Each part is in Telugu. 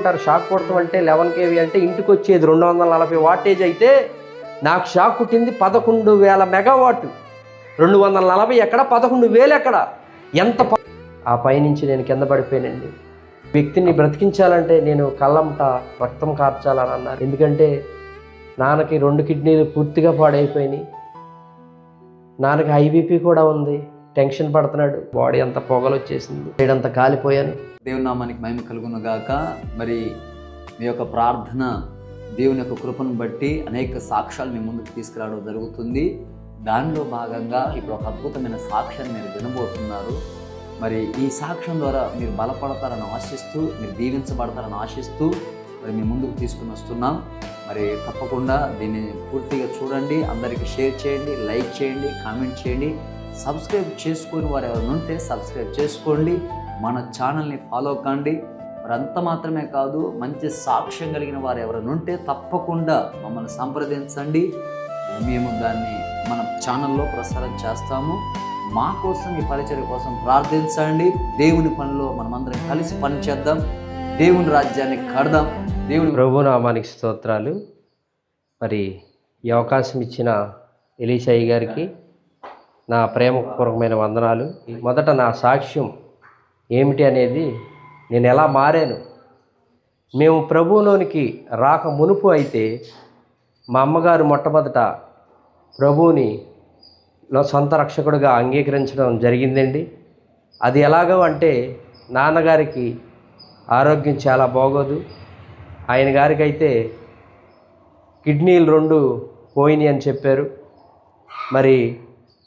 ఏమంటారు, షాక్ కొడతాం అంటే 11 kV అంటే ఇంటికి వచ్చేది 240 వాటేజ్ అయితే నాకు షాక్ కుట్టింది 11,000 మెగావాట్. 240 ఎక్కడ, 11,000 ఎక్కడ, ఎంత ఆ పైనుంచి నేను కింద పడిపోయానండి. వ్యక్తిని బ్రతికించాలంటే నేను కళ్ళంట రక్తం కార్చాలని అన్నారు. ఎందుకంటే నాన్నకి 2 కిడ్నీలు పూర్తిగా పాడైపోయినాయి. నాన్నకి IBP కూడా ఉంది, టెన్షన్ పడుతున్నాడు, బాడీ అంతా పొగలు వచ్చేసింది, వేడంతా కాలిపోయాను. దేవుని నామానికి మహిమ కలుగును గాక. మరి మీ యొక్క ప్రార్థన దేవుని యొక్క కృపను బట్టి అనేక సాక్ష్యాలు మీ ముందుకు తీసుకురావడం జరుగుతుంది. దానిలో భాగంగా ఇప్పుడు ఒక అద్భుతమైన సాక్ష్యాన్ని మీరు వినబోతున్నారు. మరి ఈ సాక్ష్యం ద్వారా మీరు బలపడతారని ఆశిస్తూ, మీరు దీవించబడతారని ఆశిస్తూ మరి మీ ముందుకు తీసుకుని వస్తున్నాం. మరి తప్పకుండా దీన్ని పూర్తిగా చూడండి, అందరికీ షేర్ చేయండి, లైక్ చేయండి, కామెంట్ చేయండి. సబ్స్క్రైబ్ చేసుకుని వారు ఎవరైనా ఉంటే సబ్స్క్రైబ్ చేసుకోండి, మన ఛానల్ని ఫాలో కండి. మరి అంత మాత్రమే కాదు, మంచి సాక్ష్యం కలిగిన వారు ఎవరైనా ఉంటే తప్పకుండా మమ్మల్ని సంప్రదించండి, మేము దాన్ని మన ఛానల్లో ప్రసారం చేస్తాము. మా కోసం, ఈ పరిచర్య కోసం ప్రార్థించండి. దేవుని పనిలో మనమందరం కలిసి పనిచేద్దాం, దేవుని రాజ్యాన్ని కడదాం. దేవుని ప్రభు నామానికి స్తోత్రాలు. మరి ఈ అవకాశం ఇచ్చిన ఎలీషయ్య గారికి నా ప్రేమపూర్వకమైన వందనాలు. మొదట నా సాక్ష్యం ఏమిటి అనేది, నేను ఎలా మారాను. మేము ప్రభువులోనికి రాక మునుపు అయితే మా అమ్మగారు మొట్టమొదట ప్రభువుని సొంత రక్షకుడిగా అంగీకరించడం జరిగిందండి. అది ఎలాగో అంటే, నాన్నగారికి ఆరోగ్యం చాలా బాగోదు. ఆయన గారికి అయితే కిడ్నీలు 2 పోయినాయి అని చెప్పారు. మరి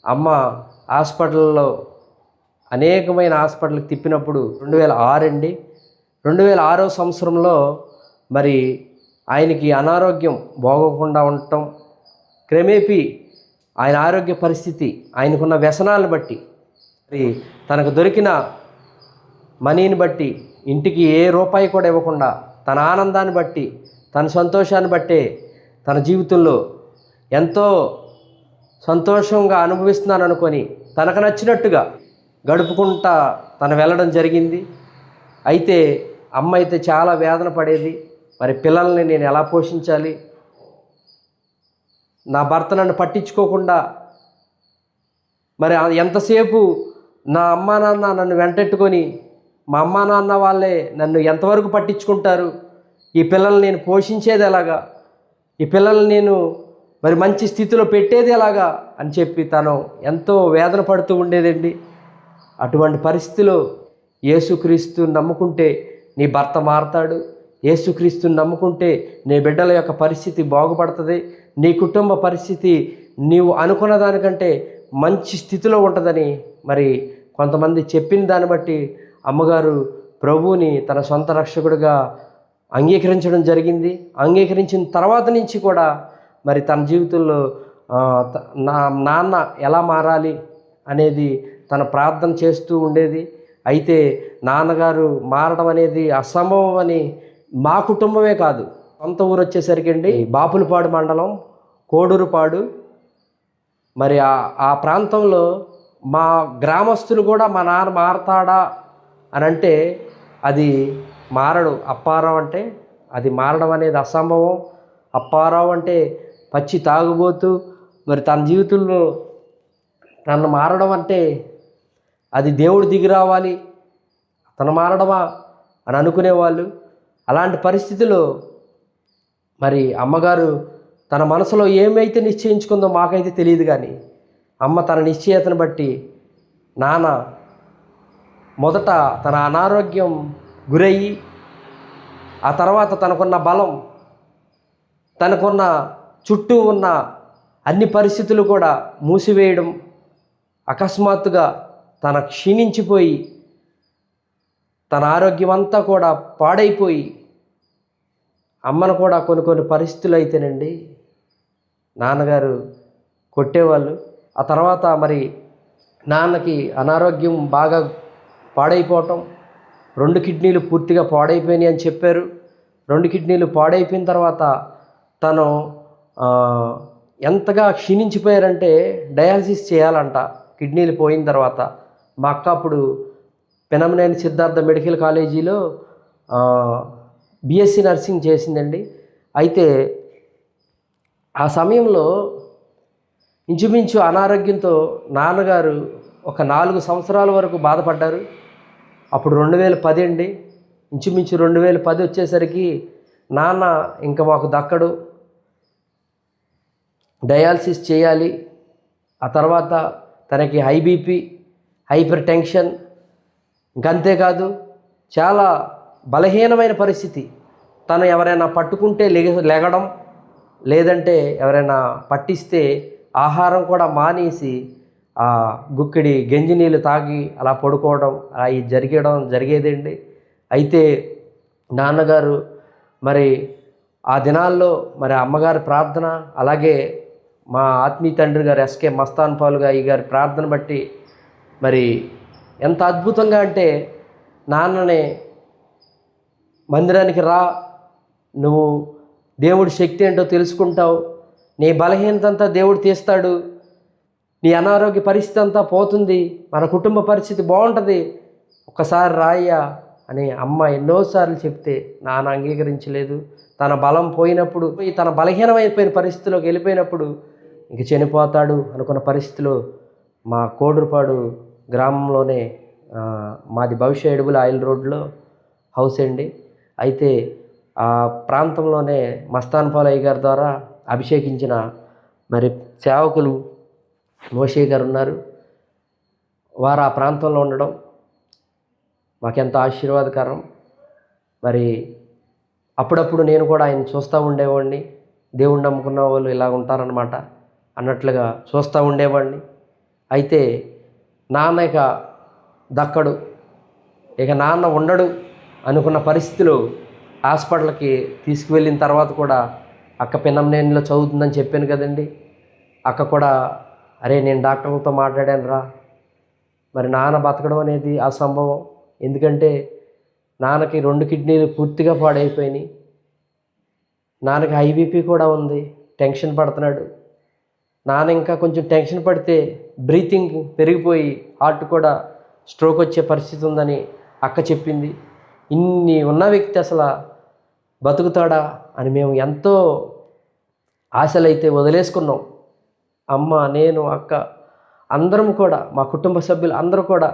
అమ్మ హాస్పిటల్లో అనేకమైన హాస్పిటల్కి తిప్పినప్పుడు 2006 అండి, 2006వ సంవత్సరంలో మరి ఆయనకి అనారోగ్యం బాగోకుండా ఉండటం, క్రమేపీ ఆయన ఆరోగ్య పరిస్థితి, ఆయనకున్న వ్యసనాలను బట్టి, మరి తనకు దొరికిన మనీని బట్టి ఇంటికి ఏ రూపాయి కూడా ఇవ్వకుండా, తన ఆనందాన్ని బట్టి, తన సంతోషాన్ని బట్టే తన జీవితంలో ఎంతో సంతోషంగా అనుభవిస్తున్నాను అనుకొని తనకు నచ్చినట్టుగా గడుపుకుంటా తను వెళ్ళడం జరిగింది. అయితే అమ్మ అయితే చాలా వేదన పడేది. మరి పిల్లల్ని నేను ఎలా పోషించాలి, నా భర్త నన్ను పట్టించుకోకుండా, మరి ఎంతసేపు నా అమ్మా నాన్న నన్ను వెంటెట్టుకొని, మా అమ్మా నాన్న వాళ్ళే నన్ను ఎంతవరకు పట్టించుకుంటారు, ఈ పిల్లల్ని నేను పోషించేది ఎలాగా, ఈ పిల్లల్ని నేను మరి మంచి స్థితిలో పెట్టేది ఎలాగా అని చెప్పి తను ఎంతో వేదన పడుతూ ఉండేదండి. అటువంటి పరిస్థితిలో యేసుక్రీస్తుని నమ్ముకుంటే నీ భర్త మారతాడు, యేసుక్రీస్తుని నమ్ముకుంటే నీ బిడ్డల యొక్క పరిస్థితి బాగుపడుతుంది, నీ కుటుంబ పరిస్థితి నీవు అనుకున్న దానికంటే మంచి స్థితిలో ఉంటుందని మరి కొంతమంది చెప్పిన దాన్ని బట్టి అమ్మగారు ప్రభువుని తన సొంత రక్షకుడిగా అంగీకరించడం జరిగింది. అంగీకరించిన తర్వాత నుంచి కూడా మరి తన జీవితంలో నా నాన్న ఎలా మారాలి అనేది తన ప్రార్థన చేస్తూ ఉండేది. అయితే నాన్నగారు మారడం అనేది అసంభవం అని మా కుటుంబమే కాదు, సొంత ఊరు వచ్చేసరికి అండి బాపులపాడు మండలం కోడూరుపాడు, మరి ఆ ప్రాంతంలో మా గ్రామస్తులు కూడా మా నాన్న మారతాడా అని అంటే అది మారడు. అప్పారావు అంటే అది మారడం అనేది అసంభవం. అప్పారావు అంటే పచ్చి తాగుబోతూ, మరి తన జీవితంలో తను మారడం అంటే అది దేవుడు దిగి రావాలి, తను మారడమా అని అనుకునేవాళ్ళు. అలాంటి పరిస్థితిలో మరి అమ్మగారు తన మనసులో ఏమైతే నిశ్చయించుకుందో మాకైతే తెలియదు, కానీ అమ్మ తన నిశ్చయతను బట్టి నాన్న మొదట తన అనారోగ్యం గురయ్యి, ఆ తర్వాత తనకున్న బలం, తనకున్న చుట్టూ ఉన్న అన్ని పరిస్థితులు కూడా మూసివేయడం, అకస్మాత్తుగా తన క్షీణించిపోయి తన ఆరోగ్యం అంతా కూడా పాడైపోయి, అమ్మను కూడా కొన్ని పరిస్థితులు అయితేనండి నాన్నగారు కొట్టేవాళ్ళు. ఆ తర్వాత మరి నాన్నకి అనారోగ్యం బాగా పాడైపోవటం, 2 కిడ్నీలు పూర్తిగా పాడైపోయినాయి అని చెప్పారు. 2 కిడ్నీలు పాడైపోయిన తర్వాత తను ఎంతగా క్షీణించిపోయారంటే డయాలసిస్ చేయాలంట కిడ్నీలు పోయిన తర్వాత. మా అక్క అప్పుడు పెనమనేని సిద్ధార్థ మెడికల్ కాలేజీలో బీఎస్సీ నర్సింగ్ చేసిందండి. అయితే ఆ సమయంలో ఇంచుమించు అనారోగ్యంతో నాన్నగారు ఒక 4 సంవత్సరాల వరకు బాధపడ్డారు. అప్పుడు 2010 అండి. ఇంచుమించు 2010 వచ్చేసరికి నాన్న ఇంకా మాకు దక్కడు, డయాలసిస్ చేయాలి. ఆ తర్వాత తనకి హై బీపీ, హైపర్ టెన్షన్, ఇంకంతేకాదు చాలా బలహీనమైన పరిస్థితి. తను ఎవరైనా పట్టుకుంటే లెగడం, లేదంటే ఎవరైనా పట్టిస్తే ఆహారం కూడా మానేసి ఆ గుక్కిడి గంజి నీళ్ళు తాగి అలా పడుకోవడం అవి జరిగేదండి. అయితే నాన్నగారు మరి ఆ దినాల్లో మరి అమ్మగారి ప్రార్థన, అలాగే మా ఆత్మీయ తండ్రి గారు ఎస్కే మస్తాన్ పాలు గారి ప్రార్థన బట్టి మరి ఎంత అద్భుతంగా అంటే, నాన్ననే మందిరానికి రా, నువ్వు దేవుడి శక్తి ఏంటో తెలుసుకుంటావు, నీ బలహీనత అంతా దేవుడు తీస్తాడు, నీ అనారోగ్య పరిస్థితి అంతా పోతుంది, మన కుటుంబ పరిస్థితి బాగుంటుంది, ఒక్కసారి రాయ్యా అని అమ్మ ఎన్నోసార్లు చెప్తే నాన్న అంగీకరించలేదు. తన బలం పోయినప్పుడు, తన బలహీనమైపోయిన పరిస్థితిలోకి వెళ్ళిపోయినప్పుడు ఇంక చనిపోతాడు అనుకున్న పరిస్థితిలో మా కోడూరుపాడు గ్రామంలోనే మాది భవిష్య ఎడుగుల ఆయిల్ రోడ్లో హౌస్ అండి. అయితే ఆ ప్రాంతంలోనే మస్తాన్ పాలయ్య గారి ద్వారా అభిషేకించిన మరి సేవకులు మోషే గారు ఉన్నారు. వారు ఆ ప్రాంతంలో ఉండడం మాకెంతో ఆశీర్వాదకరం. మరి అప్పుడప్పుడు నేను కూడా ఆయన చూస్తూ ఉండేవాడిని. దేవుణ్ణి నమ్ముకున్న వాళ్ళు ఇలా ఉంటారనమాట అన్నట్లుగా చూస్తూ ఉండేవాడిని. అయితే నాన్న ఇక దక్కడు, ఇక నాన్న ఉండడు అనుకున్న పరిస్థితిలో హాస్పిటల్కి తీసుకువెళ్ళిన తర్వాత కూడా అక్క పిన్నంనేనిలో చదువుతుందని చెప్పాను కదండి. అక్క కూడా అరే నేను డాక్టర్లతో మాట్లాడాను రా, మరి నాన్న బతకడం అనేది అసంభవం. ఎందుకంటే నాన్నకి 2 కిడ్నీలు పూర్తిగా పాడైపోయినాయి, నాన్నకి హై బీపీ కూడా ఉంది, టెన్షన్ పడుతున్నాడు. నాన్న ఇంకా కొంచెం టెన్షన్ పడితే బ్రీతింగ్ పెరిగిపోయి హార్ట్ కూడా స్ట్రోక్ వచ్చే పరిస్థితి ఉందని అక్క చెప్పింది. ఇన్ని ఉన్న వ్యక్తి అసలు బతుకుతాడా అని మేము ఎంతో ఆశలైతే వదిలేసుకున్నాం. అమ్మ, నేను, అక్క అందరం కూడా, మా కుటుంబ సభ్యులు అందరూ కూడా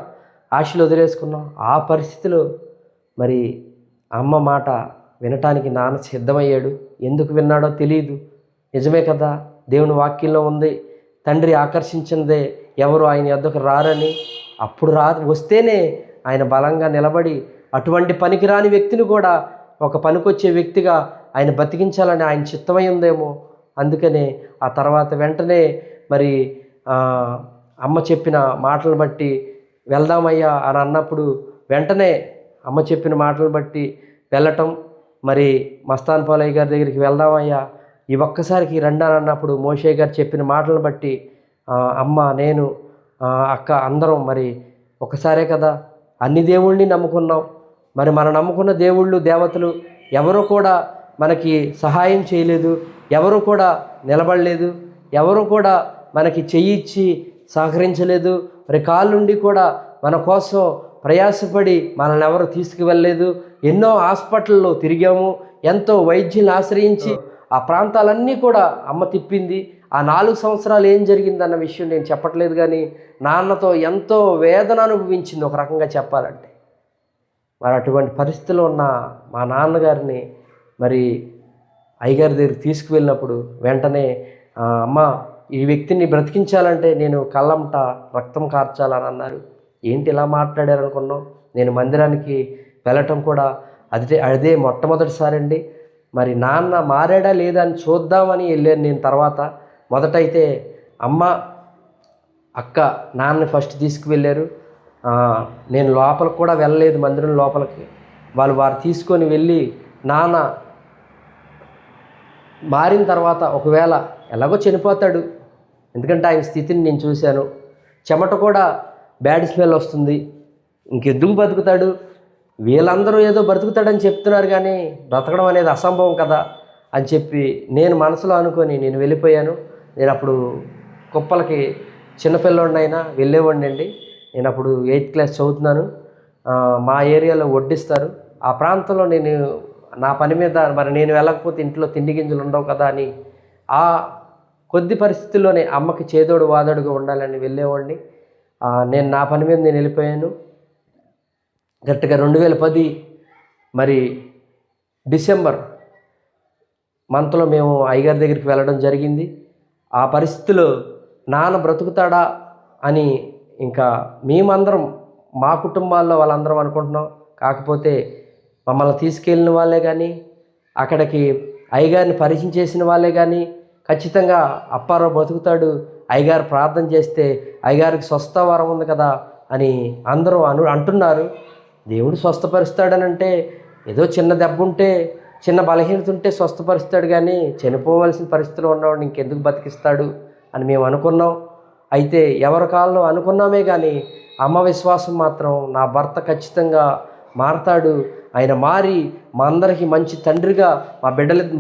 ఆశలు వదిలేసుకున్నాం. ఆ పరిస్థితిలో మరి అమ్మ మాట వినటానికి నాన్న సిద్ధమయ్యాడు. ఎందుకు విన్నాడో తెలియదు. నిజమే కదా, దేవుని వాక్యంలో ఉంది, తండ్రి ఆకర్షించిందే ఎవరు ఆయన యొద్దకు రారని. అప్పుడు వస్తేనే ఆయన బలంగా నిలబడి అటువంటి పనికిరాని వ్యక్తిని కూడా ఒక పనికొచ్చే వ్యక్తిగా ఆయన బతికించాలని ఆయన చిత్తమై ఉందేమో. అందుకనే ఆ తర్వాత వెంటనే మరి అమ్మ చెప్పిన మాటలు బట్టి వెళ్దామయ్యా అని అన్నప్పుడు వెంటనే అమ్మ చెప్పిన మాటలు బట్టి వెళ్ళటం, మరి మస్తాన్ పాలయ్య గారి దగ్గరికి వెళ్దామయ్యా ఈ ఒక్కసారికి రండి అని అన్నప్పుడు మోషే గారు చెప్పిన మాటలను బట్టి అమ్మ, నేను, అక్క అందరం మరి ఒకసారే కదా అన్ని దేవుళ్ళని నమ్ముకున్నాం. మరి మనం నమ్ముకున్న దేవుళ్ళు దేవతలు ఎవరు కూడా మనకి సహాయం చేయలేదు, ఎవరు కూడా నిలబడలేదు, ఎవరు కూడా మనకి చెయ్యి ఇచ్చి సహకరించలేదు. మరి కాళ్ళుండి కూడా మన కోసం ప్రయాసపడి మనల్ని ఎవరు తీసుకువెళ్ళలేదు. ఎన్నో హాస్పిటల్లో తిరిగాము, ఎంతో వైద్యులను ఆశ్రయించి ఆ ప్రాంతాలన్నీ కూడా అమ్మ తిప్పింది. ఆ 4 సంవత్సరాలు ఏం జరిగిందన్న విషయం నేను చెప్పట్లేదు, కానీ నాన్నతో ఎంతో వేదన అనుభవించింది ఒక రకంగా చెప్పాలంటే. మరి అటువంటి పరిస్థితిలో ఉన్న మా నాన్నగారిని మరి అయ్యగారి దగ్గరికి తీసుకువెళ్ళినప్పుడు వెంటనే అమ్మ, ఈ వ్యక్తిని బ్రతికించాలంటే నేను కళ్ళంట రక్తం కార్చాలని అన్నారు. ఏంటి ఇలా మాట్లాడారనుకున్నాం. నేను మందిరానికి వెళ్ళటం కూడా అదే మొట్టమొదటిసారి అండి. మరి నాన్న మారాడా లేదా అని చూద్దామని వెళ్ళాను నేను. తర్వాత మొదటైతే అమ్మ, అక్క నాన్నని ఫస్ట్ తీసుకువెళ్ళారు. నేను లోపలికి కూడా వెళ్ళలేదు, మందిరం లోపలికి. వారు తీసుకొని వెళ్ళి నాన్న మారిన తర్వాత ఒకవేళ ఎలాగో చనిపోతాడు, ఎందుకంటే ఆయన స్థితిని నేను చూశాను, చెమట కూడా బ్యాడ్ స్మెల్ వస్తుంది, ఇంకెందుకు బతుకుతాడు, వీళ్ళందరూ ఏదో బ్రతుకుతాడని చెప్తున్నారు కానీ బ్రతకడం అనేది అసంభవం కదా అని చెప్పి నేను మనసులో అనుకొని నేను వెళ్ళిపోయాను. నేను అప్పుడు కుప్పలకి చిన్నపిల్లోడినైనా వెళ్ళేవాడిని అండి. నేను అప్పుడు 8th క్లాస్ చదువుతున్నాను. మా ఏరియాలో వడ్డిస్తారు. ఆ ప్రాంతంలో నేను నా పని మీద మరి నేను వెళ్ళకపోతే ఇంట్లో తిండి గింజలు ఉండవు కదా అని ఆ కొద్ది పరిస్థితుల్లోనే అమ్మకి చేదోడు వాదోడుగా ఉండాలని వెళ్ళేవాడిని. నేను నా పని మీద నేను వెళ్ళిపోయాను. కరెక్ట్గా 2010 మరి డిసెంబర్ మంత్లో మేము అయ్యగారి దగ్గరికి వెళ్ళడం జరిగింది. ఆ పరిస్థితిలో నాన్న బ్రతుకుతాడా అని ఇంకా మేమందరం మా కుటుంబాల్లో వాళ్ళందరం అనుకుంటున్నాం. కాకపోతే మమ్మల్ని తీసుకెళ్ళిన వాళ్ళే కానీ, అక్కడికి అయ్యగారిని పరిచయం చేసిన వాళ్ళే కానీ ఖచ్చితంగా అప్పారావు బతుకుతాడు, అయ్యగారు ప్రార్థన చేస్తే అయ్యగారికి స్వస్థ వరం ఉంది కదా అని అందరూ అంటున్నారు. దేవుడు స్వస్థపరుస్తాడనంటే ఏదో చిన్న దెబ్బ ఉంటే, చిన్న బలహీనత ఉంటే స్వస్థపరుస్తాడు, కానీ చనిపోవలసిన పరిస్థితిలో ఉన్నవాడిని ఇంకెందుకు బతికిస్తాడు అని మేము అనుకున్నాం. అయితే ఎవరి కాలంలో అనుకున్నామే కానీ అమ్మ విశ్వాసం మాత్రం నా భర్త ఖచ్చితంగా మారతాడు, ఆయన మారి మా అందరికీ మంచి తండ్రిగా,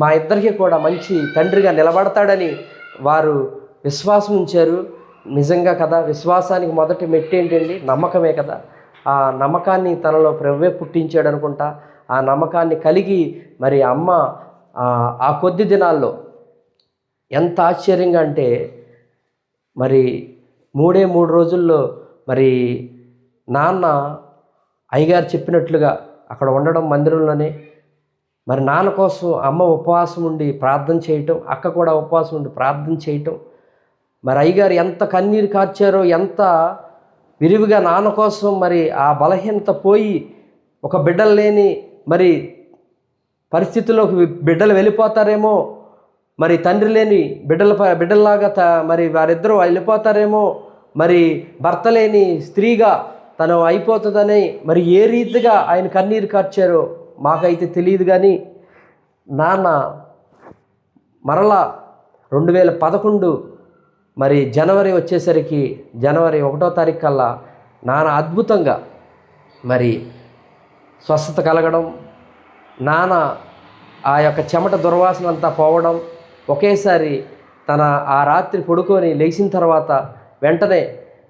మా ఇద్దరికీ కూడా మంచి తండ్రిగా నిలబడతాడని వారు విశ్వాసం ఉంచారు. నిజంగా కదా, విశ్వాసానికి మొదటి మెట్టు ఏంటండి? నమ్మకమే కదా. ఆ నమ్మకాన్ని తనలో ప్రభువే పుట్టించాడు అనుకుంటా. ఆ నమ్మకాన్ని కలిగి మరి అమ్మ ఆ కొద్ది దినాల్లో ఎంత ఆశ్చర్యంగా అంటే మరి 3 రోజుల్లో మరి నాన్న అయ్యగారు చెప్పినట్లుగా అక్కడ ఉండడం మందిరంలోనే. మరి నాన్న కోసం అమ్మ ఉపవాసం ఉండి ప్రార్థన చేయటం, అక్క కూడా ఉపవాసం ఉండి ప్రార్థన చేయటం. మరి అయ్యగారు ఎంత కన్నీరు కార్చారో, ఎంత విరివిగా నాన్న కోసం మరి ఆ బలహీనత పోయి ఒక బిడ్డలు లేని మరి పరిస్థితుల్లోకి బిడ్డలు వెళ్ళిపోతారేమో, మరి తండ్రి లేని బిడ్డల్లాగా మరి వారిద్దరూ వెళ్ళిపోతారేమో, మరి భర్త లేని స్త్రీగా తను అయిపోతుందని మరి ఏ రీతిగా ఆయన కన్నీరు కార్చారో మాకైతే తెలియదు. కానీ నాన్న మరలా 2011 మరి జనవరి వచ్చేసరికి, జనవరి 1వ తారీఖు కల్లా నాన్న అద్భుతంగా మరి స్వస్థత కలగడం, నాన్న ఆ యొక్క చెమట దుర్వాసన అంతా పోవడం, ఒకేసారి తన ఆ రాత్రి పడుకొని లేచిన తర్వాత వెంటనే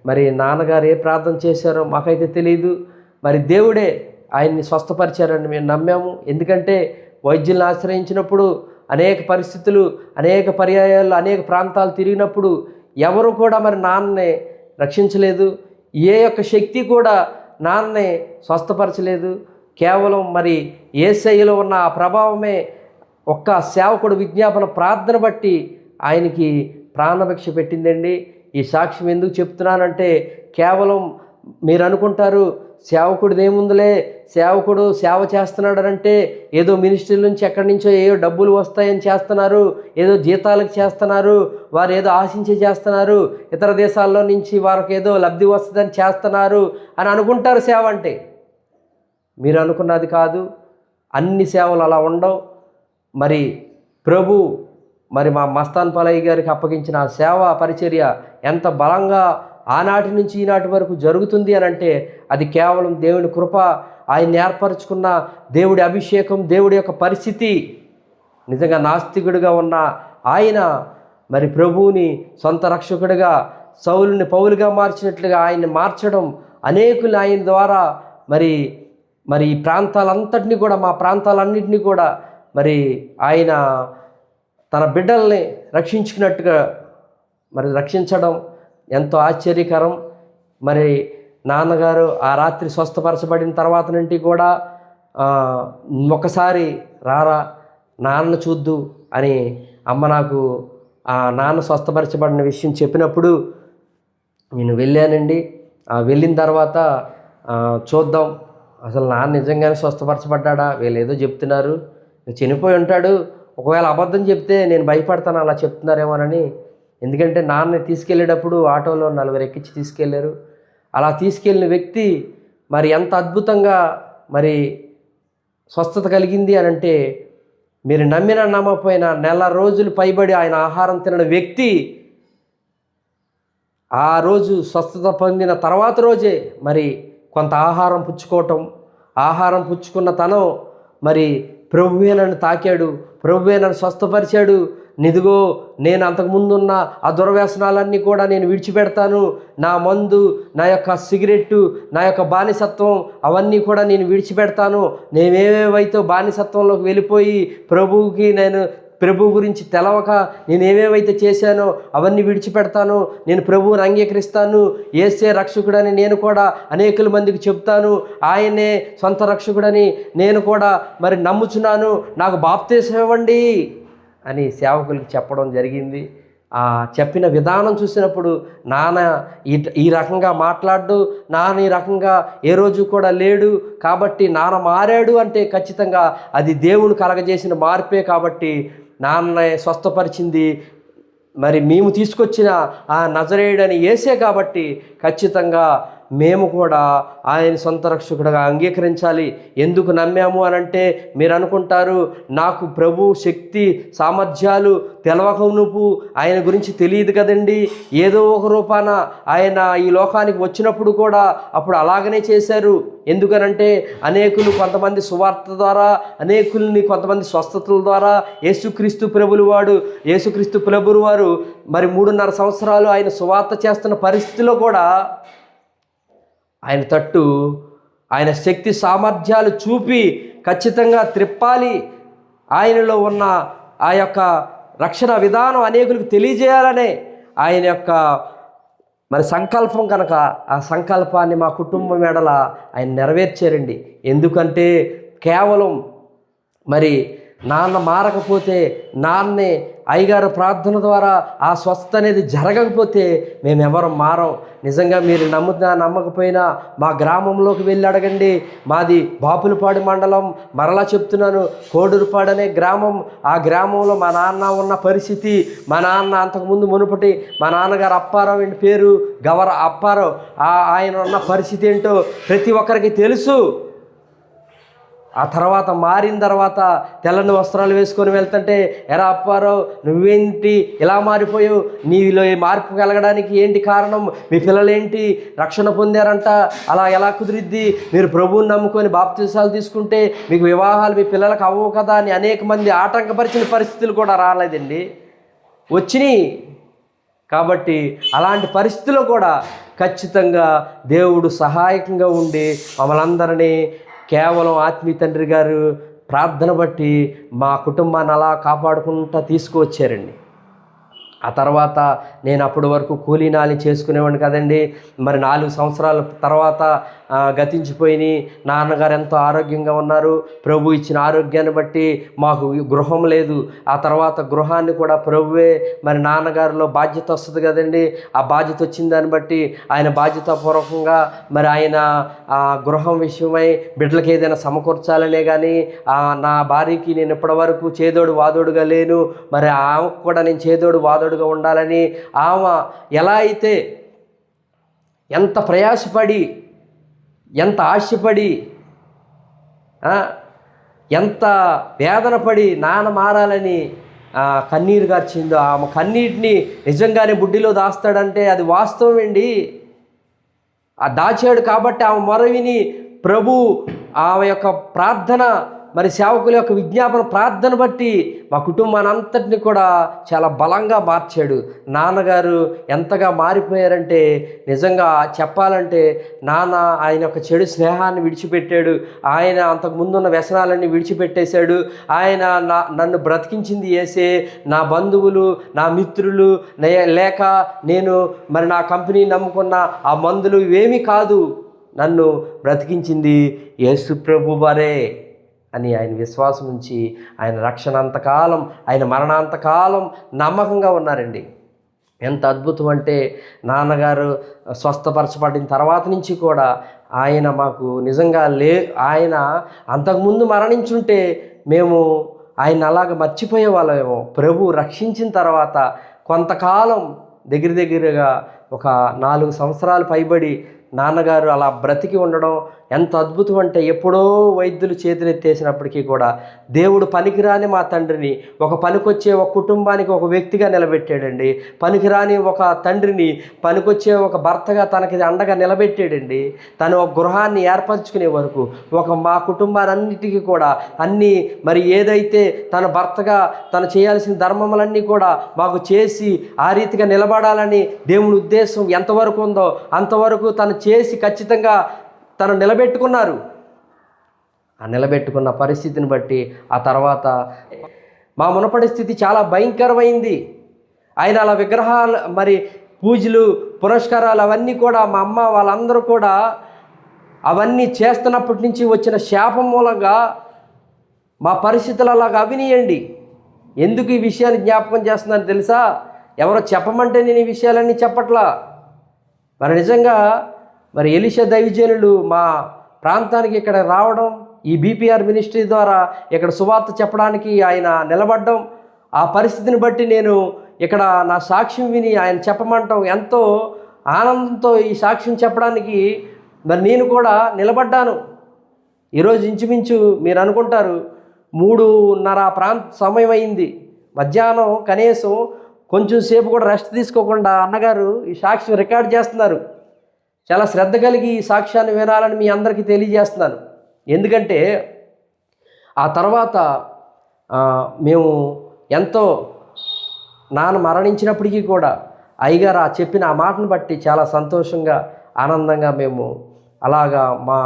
మరి నాన్నగారు ఏ ప్రార్థన చేశారో మాకైతే తెలియదు. మరి దేవుడే ఆయన్ని స్వస్థపరిచారని మేము నమ్మాము. ఎందుకంటే వైద్యులను ఆశ్రయించినప్పుడు అనేక పరిస్థితులు, అనేక పర్యాయాలు, అనేక ప్రాంతాలు తిరిగినప్పుడు ఎవరు కూడా మరి నాన్నని రక్షించలేదు. ఏ యొక్క శక్తి కూడా నాన్నని స్వస్థపరచలేదు. కేవలం మరి యేసయ్యలో ఉన్న ఆ ప్రభావమే ఒక్క సేవకుడు విజ్ఞాపన ప్రార్థన బట్టి ఆయనకి ప్రాణభిక్ష పెట్టిందండి. ఈ సాక్ష్యం ఎందుకు చెప్తున్నానంటే, కేవలం మీరు అనుకుంటారు సేవకుడిది ఏముందిలే, సేవకుడు సేవ చేస్తున్నాడనంటే ఏదో మినిస్ట్రీ నుంచి ఎక్కడి నుంచో ఏదో డబ్బులు వస్తాయని చేస్తున్నారు, ఏదో జీతాలకు చేస్తున్నారు, వారు ఏదో ఆశించి చేస్తున్నారు, ఇతర దేశాల్లో నుంచి వారికి ఏదో లబ్ధి వస్తుందని చేస్తున్నారు అని అనుకుంటారు సేవ అంటే. మీరు అనుకున్నది కాదు. అన్ని సేవలు అలా ఉండవు. మరి ప్రభు మరి మా మస్తాన్ పలయ్య గారికి అప్పగించిన ఆ సేవా పరిచర్య ఎంత బలంగా ఆనాటి నుంచి ఈనాటి వరకు జరుగుతుంది అని అంటే అది కేవలం దేవుని కృప, ఆయన ఏర్పరచుకున్న దేవుడి అభిషేకం, దేవుడి యొక్క పరిస్థితి. నిజంగా నాస్తికుడిగా ఉన్న ఆయన మరి ప్రభువుని సొంత రక్షకుడిగా, సౌలుని పౌలుగా మార్చినట్లుగా ఆయన్ని మార్చడం, అనేకులు ఆయన ద్వారా మరి ఈ ప్రాంతాలంతటినీ కూడా, మా ప్రాంతాలన్నింటినీ కూడా మరి ఆయన తన బిడ్డల్ని రక్షించుకున్నట్టుగా మరి రక్షించడం ఎంతో ఆశ్చర్యకరం. మరి నాన్నగారు ఆ రాత్రి స్వస్థపరచబడిన తర్వాత నుండి కూడా ఒకసారి రారా నాన్న చూద్దు అని అమ్మ నాకు ఆ నాన్న స్వస్థపరచబడిన విషయం చెప్పినప్పుడు నేను వెళ్ళానండి. వెళ్ళిన తర్వాత చూద్దాం అసలు నాన్న నిజంగానే స్వస్థపరచబడ్డా, వీళ్ళు ఏదో చెప్తున్నారు, చనిపోయి ఉంటాడు, ఒకవేళ అబద్ధం చెప్తే నేను భయపడతాను అలా చెప్తున్నారేమోనని. ఎందుకంటే నాన్న తీసుకెళ్ళేటప్పుడు ఆటోలో 4 ఎక్కించి తీసుకెళ్ళారు. అలా తీసుకెళ్ళిన వ్యక్తి మరి ఎంత అద్భుతంగా మరి స్వస్థత కలిగింది అని అంటే, మీరు నమ్మినా నమ్మకపోయినా నెల రోజులు పైబడి ఆయన ఆహారం తినని వ్యక్తి ఆ రోజు స్వస్థత పొందిన తర్వాత రోజే మరి కొంత ఆహారం పుచ్చుకోవటం, ఆహారం పుచ్చుకున్న తను మరి ప్రభువే నన్ను తాకాడు, ప్రభువే నన్ను స్వస్థపరిచాడు, నిదిగో నేను అంతకుముందున్న ఆ దుర్వ్యసనాలన్నీ కూడా నేను విడిచిపెడతాను, నా మందు, నా యొక్క సిగరెట్టు, నా యొక్క బానిసత్వం అవన్నీ కూడా నేను విడిచిపెడతాను, నేనేవేవైతే బానిసత్వంలోకి వెళ్ళిపోయి ప్రభు గురించి తెలవక నేను ఏమేమైతే చేశానో అవన్నీ విడిచిపెడతాను, నేను ప్రభువుని అంగీకరిస్తాను, యేసే రక్షకుడని నేను కూడా అనేకుల మందికి చెప్తాను, ఆయనే సొంత రక్షకుడని నేను కూడా మరి నమ్ముచున్నాను, నాకు బాప్తీసం ఇవ్వండి అని సేవకులకి చెప్పడం జరిగింది. ఆ చెప్పిన విధానం చూసినప్పుడు నాన్న ఈ రకంగా మాట్లాడు, నాన్న ఈ రకంగా ఏ రోజు కూడా లేడు, కాబట్టి నాన్న మారాడు అంటే ఖచ్చితంగా అది దేవుడు కలగజేసిన మార్పే. కాబట్టి నాన్న స్వస్థపరిచింది మరి మేము తీసుకొచ్చిన ఆ నజరేయుడని యేసే. కాబట్టి ఖచ్చితంగా మేము కూడా ఆయన సొంత రక్షకుడిగా అంగీకరించాలి. ఎందుకు నమ్మాము అనంటే మీరు అనుకుంటారు, నాకు ప్రభు శక్తి సామర్థ్యాలు తెలవకనుపు ఆయన గురించి తెలియదు కదండి, ఏదో ఒక రూపాన ఆయన ఈ లోకానికి వచ్చినప్పుడు కూడా అప్పుడు అలాగనే చేశారు. ఎందుకనంటే అనేకులు కొంతమంది సువార్త ద్వారా, అనేకుల్ని కొంతమంది స్వస్థతల ద్వారా యేసుక్రీస్తు ప్రభులు వారు మరి 3.5 సంవత్సరాలు ఆయన సువార్త చేస్తున్న పరిస్థితిలో కూడా ఆయన తట్టు ఆయన శక్తి సామర్థ్యాలు చూపి ఖచ్చితంగా త్రిప్పాలి, ఆయనలో ఉన్న ఆ యొక్క రక్షణ విధానం అనేకులకు తెలియజేయాలనే ఆయన యొక్క మరి సంకల్పం కనుక ఆ సంకల్పాన్ని మా కుటుంబం ఎడల ఆయన నెరవేర్చారండి. ఎందుకంటే కేవలం మరి నాన్న మారకపోతే, నాన్నే అయ్యగారు ప్రార్థన ద్వారా ఆ స్వస్థ అనేది జరగకపోతే మేమెవరం మారం. నిజంగా మీరు నమ్మకపోయినా మా గ్రామంలోకి వెళ్ళి అడగండి. మాది బాపులపాడు మండలం, మరలా చెప్తున్నాను, కోడూరుపాడు అనే గ్రామం. ఆ గ్రామంలో మా నాన్న ఉన్న పరిస్థితి, మా నాన్న అంతకుముందు మునుపటి మా నాన్నగారు అప్పారావు ఏంటి పేరు, గవర అప్పారావు, ఆయన ఉన్న పరిస్థితి ఏంటో ప్రతి ఒక్కరికి తెలుసు. ఆ తర్వాత మారిన తర్వాత తెల్లని వస్త్రాలు వేసుకొని వెళ్తుంటే, ఎరా అప్పారావు నువ్వేంటి ఇలా మారిపోయావు, నీలో ఈ మార్పు కలగడానికి ఏంటి కారణం, మీ పిల్లలేంటి రక్షణ పొందారంట, అలా ఎలా కుదిరిద్ది, మీరు ప్రభువుని నమ్ముకొని బాప్తీసాలు తీసుకుంటే మీకు వివాహాలు మీ పిల్లలకు అవ్వవు కదా అని అనేక మంది ఆటంకపరిచిన పరిస్థితులు కూడా రాలేదండి, వచ్చినాయి. కాబట్టి అలాంటి పరిస్థితుల్లో కూడా ఖచ్చితంగా దేవుడు సహాయకంగా ఉండి మమ్మల్ని అందరినీ కేవలం ఆత్మీయ తండ్రి గారు ప్రార్థన బట్టి మా కుటుంబాన్ని అలా కాపాడుకుంటూ తీసుకువచ్చారండి. ఆ తర్వాత నేను అప్పటి వరకు కూలీనాలి చేసుకునేవాడిని కదండి. మరి 4 సంవత్సరాల తర్వాత గతించిపోయి నాన్నగారు ఎంతో ఆరోగ్యంగా ఉన్నారు. ప్రభు ఇచ్చిన ఆరోగ్యాన్ని బట్టి మాకు గృహం లేదు. ఆ తర్వాత గృహాన్ని కూడా ప్రభువే మరి నాన్నగారిలో బాధ్యత వస్తుంది కదండి. ఆ బాధ్యత వచ్చిన దాన్ని బట్టి ఆయన బాధ్యతాపూర్వకంగా మరి ఆయన గృహం విషయమై బిడ్డలకి ఏదైనా సమకూర్చాలనే కానీ నా భార్యకి నేను ఇప్పటివరకు చేదోడు వాదోడుగా లేను, మరి ఆమెకు కూడా నేను చేదోడు వాదోడుగా ఉండాలని ఆమె ఎలా అయితే ఎంత ప్రయాసపడి, ఎంత ఆశపడి, ఎంత వేదన పడి నాన్న మారాలని కన్నీరు గార్చిందో, ఆమె కన్నీటిని నిజంగానే బుడ్డిలో దాస్తాడంటే అది వాస్తవం అండి. ఆ దాచాడు కాబట్టి ఆమె మొరవిని ప్రభు ఆమె యొక్క ప్రార్థన మరి సేవకుల యొక్క విజ్ఞాపన ప్రార్థన బట్టి మా కుటుంబాన్ని అంతటిని కూడా చాలా బలంగా మార్చాడు. నాన్నగారు ఎంతగా మారిపోయారంటే నిజంగా చెప్పాలంటే నాన్న ఆయన యొక్క చెడు స్నేహాన్ని విడిచిపెట్టాడు. ఆయన అంతకుముందున్న వ్యసనాలన్నీ విడిచిపెట్టేశాడు. ఆయన నన్ను బ్రతికించింది యేసే. నా బంధువులు, నా మిత్రులు లేక నేను మరి నా కంపెనీ నమ్ముకున్న ఆ మందులు ఇవేమీ కాదు, నన్ను బ్రతికించింది యేసు ప్రభు వారే అని ఆయన విశ్వాసం ఉంచి ఆయన రక్షణ అంతకాలం, ఆయన మరణాంతకాలం నమ్మకంగా ఉన్నారండి. ఎంత అద్భుతం అంటే నాన్నగారు స్వస్థపరచబడిన తర్వాత నుంచి కూడా ఆయన మాకు నిజంగా ఆయన అంతకుముందు మరణించుంటే మేము ఆయన అలాగ మర్చిపోయే వాళ్ళమేమో. ప్రభు రక్షించిన తర్వాత కొంతకాలం దగ్గరగా ఒక 4 సంవత్సరాలు పైబడి నాన్నగారు అలా బ్రతికి ఉండడం ఎంత అద్భుతం అంటే, ఎప్పుడో వైద్యులు చేతులెత్తేసినప్పటికీ కూడా దేవుడు పనికిరాని మా తండ్రిని ఒక పనికొచ్చే ఒక కుటుంబానికి ఒక వ్యక్తిగా నిలబెట్టాడండి. పనికిరాని ఒక తండ్రిని పనికొచ్చే ఒక భర్తగా తనకి అండగా నిలబెట్టాడండి. తను ఒక గృహాన్ని ఏర్పరచుకునే వరకు మా కుటుంబాలన్నిటికీ కూడా అన్నీ మరి ఏదైతే తన భర్తగా తను చేయాల్సిన ధర్మములన్నీ కూడా మాకు చేసి ఆ రీతిగా నిలబడాలని దేవుని ఉద్దేశం ఎంతవరకు ఉందో అంతవరకు తను చేసి ఖచ్చితంగా తను నిలబెట్టుకున్నారు. ఆ నిలబెట్టుకున్న పరిస్థితిని బట్టి ఆ తర్వాత మా మునపడి స్థితి చాలా భయంకరమైంది. ఆయన అలా విగ్రహాలు మరి పూజలు పురస్కారాలు అవన్నీ కూడా మా అమ్మ వాళ్ళందరూ కూడా అవన్నీ చేస్తున్నప్పటి నుంచి వచ్చిన శాపం మూలంగా మా పరిస్థితులు అలాగా అవినీయండి. ఎందుకు ఈ విషయాన్ని జ్ఞాపకం చేస్తున్నాను తెలుసా? ఎవరో చెప్పమంటే నేను ఈ విషయాలన్నీ చెప్పట్లా. మరి నిజంగా మరి ఎలీషా దైవజనులు మా ప్రాంతానికి ఇక్కడ రావడం, ఈ బీపీఆర్ మినిస్ట్రీ ద్వారా ఇక్కడ సువార్త చెప్పడానికి ఆయన నిలబడడం, ఆ పరిస్థితిని బట్టి నేను ఇక్కడ నా సాక్ష్యం విని ఆయన చెప్పమంటాం ఎంతో ఆనందంతో ఈ సాక్ష్యం చెప్పడానికి మరి నేను కూడా నిలబడ్డాను. ఈరోజు ఇంచుమించు మీరు అనుకుంటారు 3:30 సమయం అయింది. మధ్యాహ్నం కనీసం కొంచెం సేపు కూడా రెస్ట్ తీసుకోకుండా అన్నగారు ఈ సాక్ష్యం రికార్డ్ చేస్తున్నారు. చాలా శ్రద్ధ కలిగి ఈ సాక్ష్యాన్ని వినాలని మీ అందరికీ తెలియజేస్తున్నాను. ఎందుకంటే ఆ తర్వాత మేము ఎంతో నాన్న మరణించినప్పటికీ కూడా అయ్యగారు చెప్పిన ఆ మాటను బట్టి చాలా సంతోషంగా ఆనందంగా మేము అలాగా మా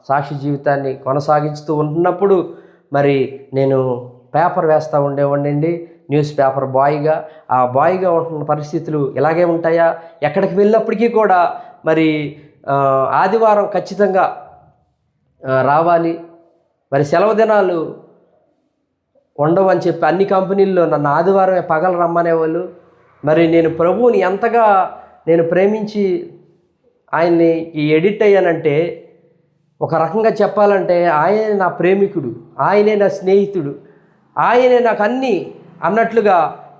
సాక్షి జీవితాన్ని కొనసాగిస్తూ ఉన్నప్పుడు మరి నేను పేపర్ వేస్తూ ఉండేవాడినండి, న్యూస్ పేపర్ బాయ్గా. ఆ బాయ్గా ఉంటున్న పరిస్థితులు ఇలాగే ఉంటాయా? ఎక్కడికి వెళ్ళినప్పటికీ కూడా మరి ఆదివారం ఖచ్చితంగా రావాలి, మరి సెలవు దినాలు ఉండవు అని చెప్పి అన్ని కంపెనీల్లో నన్ను ఆదివారమే పగలు రమ్మనేవాళ్ళు. మరి నేను ప్రభువుని ఎంతగా నేను ప్రేమించి ఆయన్ని ఎడిట్ అయ్యానంటే, ఒక రకంగా చెప్పాలంటే ఆయనే నా ప్రేమికుడు, ఆయనే నా స్నేహితుడు, ఆయనే నాకు అన్నీ అన్నట్లుగా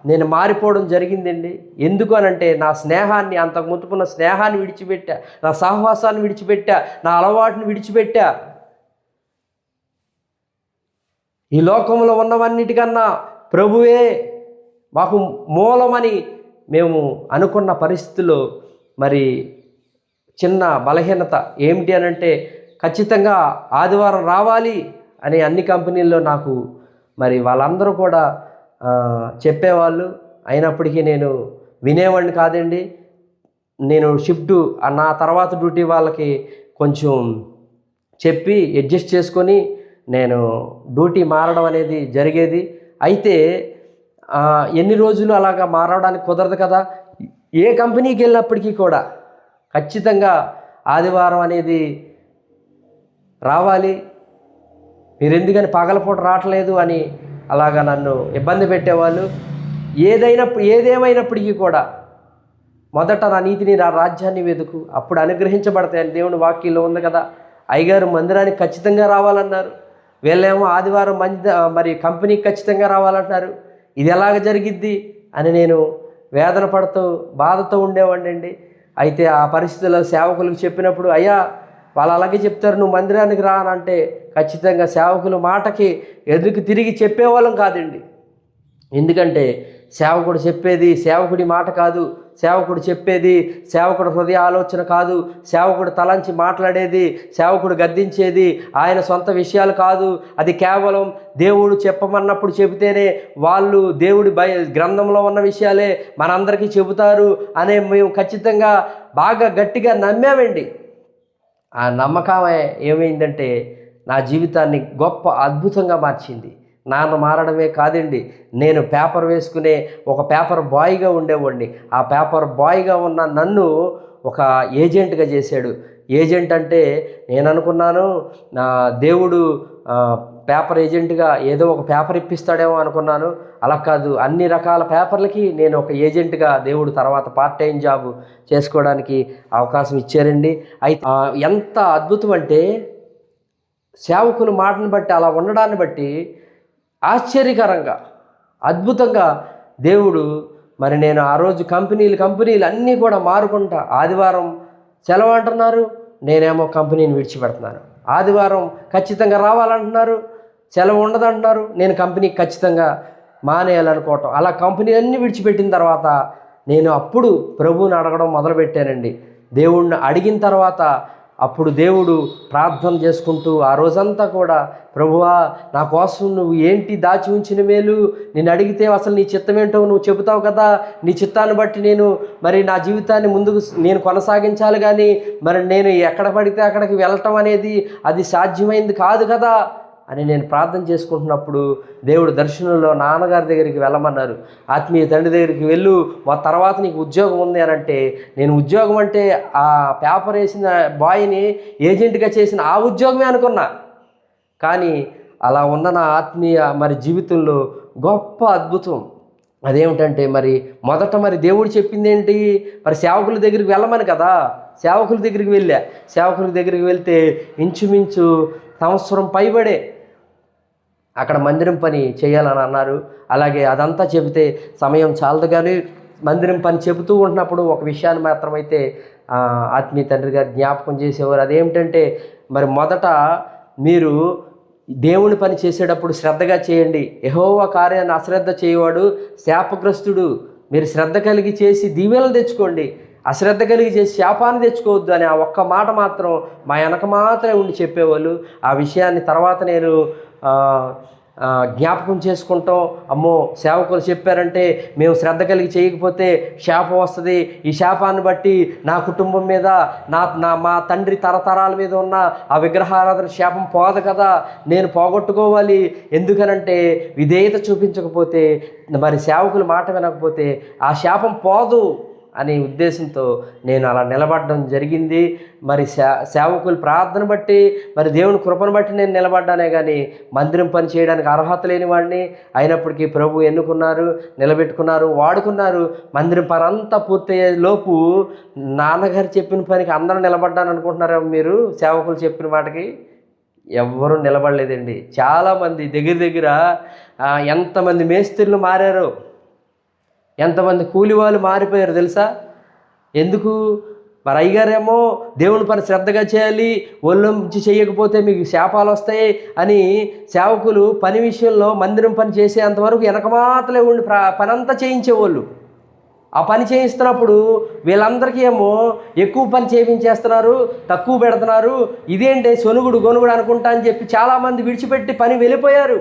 నేను మారిపోవడం జరిగిందండి. ఎందుకు అనంటే నా స్నేహాన్ని, అంతకు ముతుకున్న స్నేహాన్ని విడిచిపెట్టా, నా సహవాసాన్ని విడిచిపెట్టా, నా అలవాటుని విడిచిపెట్టా. ఈ లోకంలో ఉన్నవన్నిటికన్నా ప్రభువే మాకు మూలమని మేము అనుకున్న పరిస్థితుల్లో మరి చిన్న బలహీనత ఏమిటి అనంటే, ఖచ్చితంగా ఆదివారం రావాలి అని అన్ని కంపెనీల్లో నాకు మరి వాళ్ళందరూ కూడా చెప్పేవాళ్ళు. అయినప్పటికీ నేను వినేవాడిని కాదండి. నేను షిఫ్ట్ నా తర్వాత డ్యూటీ వాళ్ళకి కొంచెం చెప్పి అడ్జస్ట్ చేసుకొని నేను డ్యూటీ మారడం అనేది జరిగేది. అయితే ఎన్ని రోజులు అలాగా మారడానికి కుదరదు కదా. ఏ కంపెనీకి వెళ్ళినప్పటికీ కూడా ఖచ్చితంగా ఆదివారం అనేది రావాలి, మీరు ఎందుకని పగలపూట రావట్లేదు అని అలాగా నన్ను ఇబ్బంది పెట్టేవాళ్ళు. ఏదేమైనప్పటికీ కూడా మొదట నా నీతిని, నా రాజ్యాన్ని వెతుకు, అప్పుడు అనుగ్రహించబడతాయని దేవుని వాక్యంలో ఉంది కదా. అయ్యగారు మందిరానికి ఖచ్చితంగా రావాలన్నారు, వీళ్ళేమో ఆదివారం మరి కంపెనీకి ఖచ్చితంగా రావాలంటున్నారు. ఇది ఎలాగ జరిగిద్ది అని నేను వేదన పడుతూ బాధతో ఉండేవాడిని అండి. అయితే ఆ పరిస్థితుల్లో సేవకులకు చెప్పినప్పుడు, అయ్యా వాళ్ళు అలాగే చెప్తారు, నువ్వు మందిరానికి రా అని అంటే ఖచ్చితంగా సేవకుల మాటకి ఎదురుకు తిరిగి చెప్పేవాళ్ళం కాదండి. ఎందుకంటే సేవకుడు చెప్పేది సేవకుడి మాట కాదు, సేవకుడు చెప్పేది సేవకుడు హృదయ ఆలోచన కాదు, సేవకుడు తలంచి మాట్లాడేది, సేవకుడు గద్దించేది ఆయన సొంత విషయాలు కాదు. అది కేవలం దేవుడు చెప్పమన్నప్పుడు చెబితేనే వాళ్ళు దేవుడి గ్రంథంలో ఉన్న విషయాలే మనందరికీ చెబుతారు అనే మేము ఖచ్చితంగా బాగా గట్టిగా నమ్మామండి. ఆ నమ్మకమే ఏమైందంటే నా జీవితాన్ని గొప్ప అద్భుతంగా మార్చింది. నాన్న మారడమే కాదండి, నేను పేపర్ వేసుకునే ఒక పేపర్ బాయ్గా ఉండేవాడిని. ఆ పేపర్ బాయ్గా ఉన్న నన్ను ఒక ఏజెంట్గా చేశాడు. ఏజెంట్ అంటే నేను అనుకున్నాను దేవుడు పేపర్ ఏజెంట్గా ఏదో ఒక పేపర్ ఇప్పిస్తాడేమో అనుకున్నాను. అలా కాదు, అన్ని రకాల పేపర్లకి నేను ఒక ఏజెంట్గా దేవుడు తర్వాత పార్ట్ టైం జాబ్ చేసుకోవడానికి అవకాశం ఇచ్చారండి. అయితే ఎంత అద్భుతం అంటే సేవకుల మాటను బట్టి అలా ఉండడాన్ని బట్టి ఆశ్చర్యకరంగా అద్భుతంగా దేవుడు మరి నేను ఆ రోజు కంపెనీలు అన్నీ కూడా మారుకుంటా ఆదివారం సెలవు అంటున్నారు, నేనేమో కంపెనీని విడిచిపెడుతున్నాను. ఆదివారం ఖచ్చితంగా రావాలంటున్నారు, సెలవు ఉండదంటున్నారు, నేను కంపెనీకి ఖచ్చితంగా మానేయాలనుకోవటం. అలా కంపెనీ అన్నీ విడిచిపెట్టిన తర్వాత నేను అప్పుడు ప్రభువుని అడగడం మొదలుపెట్టానండి. దేవుణ్ణి అడిగిన తర్వాత అప్పుడు దేవుడు ప్రార్థన చేసుకుంటూ ఆ రోజంతా కూడా, ప్రభువా నా కోసం నువ్వు ఏంటి దాచి ఉంచిన మేలు, నేను అడిగితే అసలు నీ చిత్తం ఏంటో నువ్వు చెబుతావు కదా, నీ చిత్తాన్ని బట్టి నేను మరి నా జీవితాన్ని ముందుకు నేను కొనసాగించాలి, కానీ మరి నేను ఎక్కడ పడితే అక్కడికి వెళ్ళటం అనేది అది సాధ్యమైంది కాదు కదా అని నేను ప్రార్థన చేసుకుంటున్నప్పుడు దేవుడు దర్శనంలో నాన్నగారి దగ్గరికి వెళ్ళమన్నారు. ఆత్మీయ తండ్రి దగ్గరికి వెళ్ళు, మా తర్వాత నీకు ఉద్యోగం ఉంది అని అంటే, నేను ఉద్యోగం అంటే ఆ పేపర్ వేసిన బాయ్ని ఏజెంట్గా చేసిన ఆ ఉద్యోగమే అనుకున్నా. కానీ అలా ఉన్న నా ఆత్మీయ మరి జీవితంలో గొప్ప అద్భుతం అదేమిటంటే, మొదట దేవుడు చెప్పింది ఏంటి, సేవకుల దగ్గరికి వెళ్ళమని కదా. సేవకుల దగ్గరికి వెళ్ళా. సేవకుల దగ్గరికి వెళ్తే ఇంచుమించు సంవత్సరం పైబడే అక్కడ మందిరం పని చేయాలని అన్నారు. అలాగే అదంతా చెబితే సమయం చాలదు, కానీ మందిరం పని చెబుతూ ఉంటున్నప్పుడు ఒక విషయాన్ని మాత్రమైతే ఆత్మీయ తండ్రి గారు జ్ఞాపకం చేసేవారు. అదేమిటంటే, మొదట మీరు దేవుని పని చేసేటప్పుడు శ్రద్ధగా చేయండి. యెహోవా కార్యాన్ని అశ్రద్ధ చేయవాడు శాపగ్రస్తుడు. మీరు శ్రద్ధ కలిగి చేసి దీవెనలు తెచ్చుకోండి, అశ్రద్ధ కలిగి చేసి శాపాన్ని తెచ్చుకోవద్దు అని ఆ ఒక్క మాట మాత్రం మా వెనక మాత్రమే ఉండి చెప్పేవాళ్ళు. ఆ విషయాన్ని తర్వాత నేను జ్ఞాపకం చేసుకుంటాం. అమ్మో, సేవకులు చెప్పారంటే మేము శ్రద్ధ కలిగి చేయకపోతే శాపం వస్తుంది, ఈ శాపాన్ని బట్టి నా కుటుంబం మీద మా తండ్రి తరతరాల మీద ఉన్న ఆ విగ్రహారాధన శాపం పోదు కదా, నేను పోగొట్టుకోవాలి. ఎందుకనంటే విధేయత చూపించకపోతే, సేవకుల మాట వినకపోతే ఆ శాపం పోదు అనే ఉద్దేశంతో నేను అలా నిలబడడం జరిగింది. సేవకుల ప్రార్థన బట్టి దేవుని కృపను బట్టి నేను నిలబడ్డానే కానీ మందిరం పని చేయడానికి అర్హత లేని వాడిని. అయినప్పటికీ ప్రభు ఎన్నుకున్నారు, నిలబెట్టుకున్నారు, వాడుకున్నారు. మందిరం పని అంతా పూర్తయ్యే లోపు నాన్నగారు చెప్పిన పనికి అందరూ నిలబడ్డాను అనుకుంటున్నారా మీరు? సేవకులు చెప్పిన మాటకి ఎవ్వరూ నిలబడలేదండి. చాలామంది దగ్గర ఎంతమంది మేస్త్రీలు మారారో, ఎంతమంది కూలి వాళ్ళు మారిపోయారు తెలుసా? ఎందుకు? అయ్యగారేమో దేవుని పని శ్రద్ధగా చేయాలి, ఒళ్ళొంచి చేయకపోతే మీకు శాపాలు వస్తాయి అని సేవకులు పని విషయంలో మందిరం పని చేసేంతవరకు వెనక మాత్రమే ఉండి పని అంతా చేయించేవాళ్ళు. ఆ పని చేయిస్తున్నప్పుడు వీళ్ళందరికీ ఏమో ఎక్కువ పని చేయించేస్తున్నారు, తక్కువ పెడుతున్నారు, ఇదేంటి సొనుగుడు గొనుగుడు అనుకుంటా అని చెప్పి చాలామంది విడిచిపెట్టి పని వెళ్ళిపోయారు.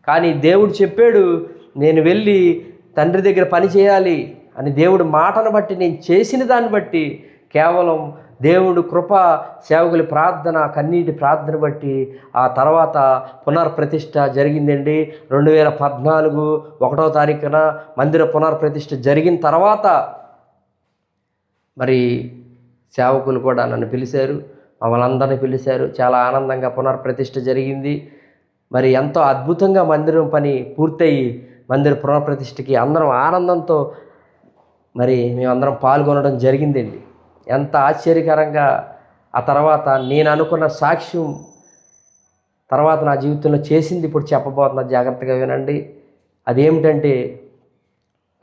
కానీ దేవుడు చెప్పాడు, నేను వెళ్ళి తండ్రి దగ్గర పని చేయాలి అని. దేవుడు మాటను బట్టి, నేను చేసిన దాన్ని బట్టి, కేవలం దేవుడు కృప, సేవకుల ప్రార్థన, కన్నీటి ప్రార్థన బట్టి ఆ తర్వాత పునర్ప్రతిష్ఠ జరిగిందండి. 2014 1వ తారీఖున మందిర పునర్ప్రతిష్ఠ జరిగిన తర్వాత సేవకులు కూడా నన్ను పిలిచారు, మమ్మల్ని అందరినీ పిలిచారు. చాలా ఆనందంగా పునర్ప్రతిష్ఠ జరిగింది. ఎంతో అద్భుతంగా మందిరం పని పూర్తయి మందిర పునఃప్రతిష్ఠకి అందరం ఆనందంతో మేమందరం పాల్గొనడం జరిగిందండి. ఎంత ఆశ్చర్యకరంగా ఆ తర్వాత నేను అనుకున్న సాక్ష్యం తర్వాత నా జీవితంలో చేసింది ఇప్పుడు చెప్పబోతున్నా, జాగ్రత్తగా వినండి. అదేమిటంటే,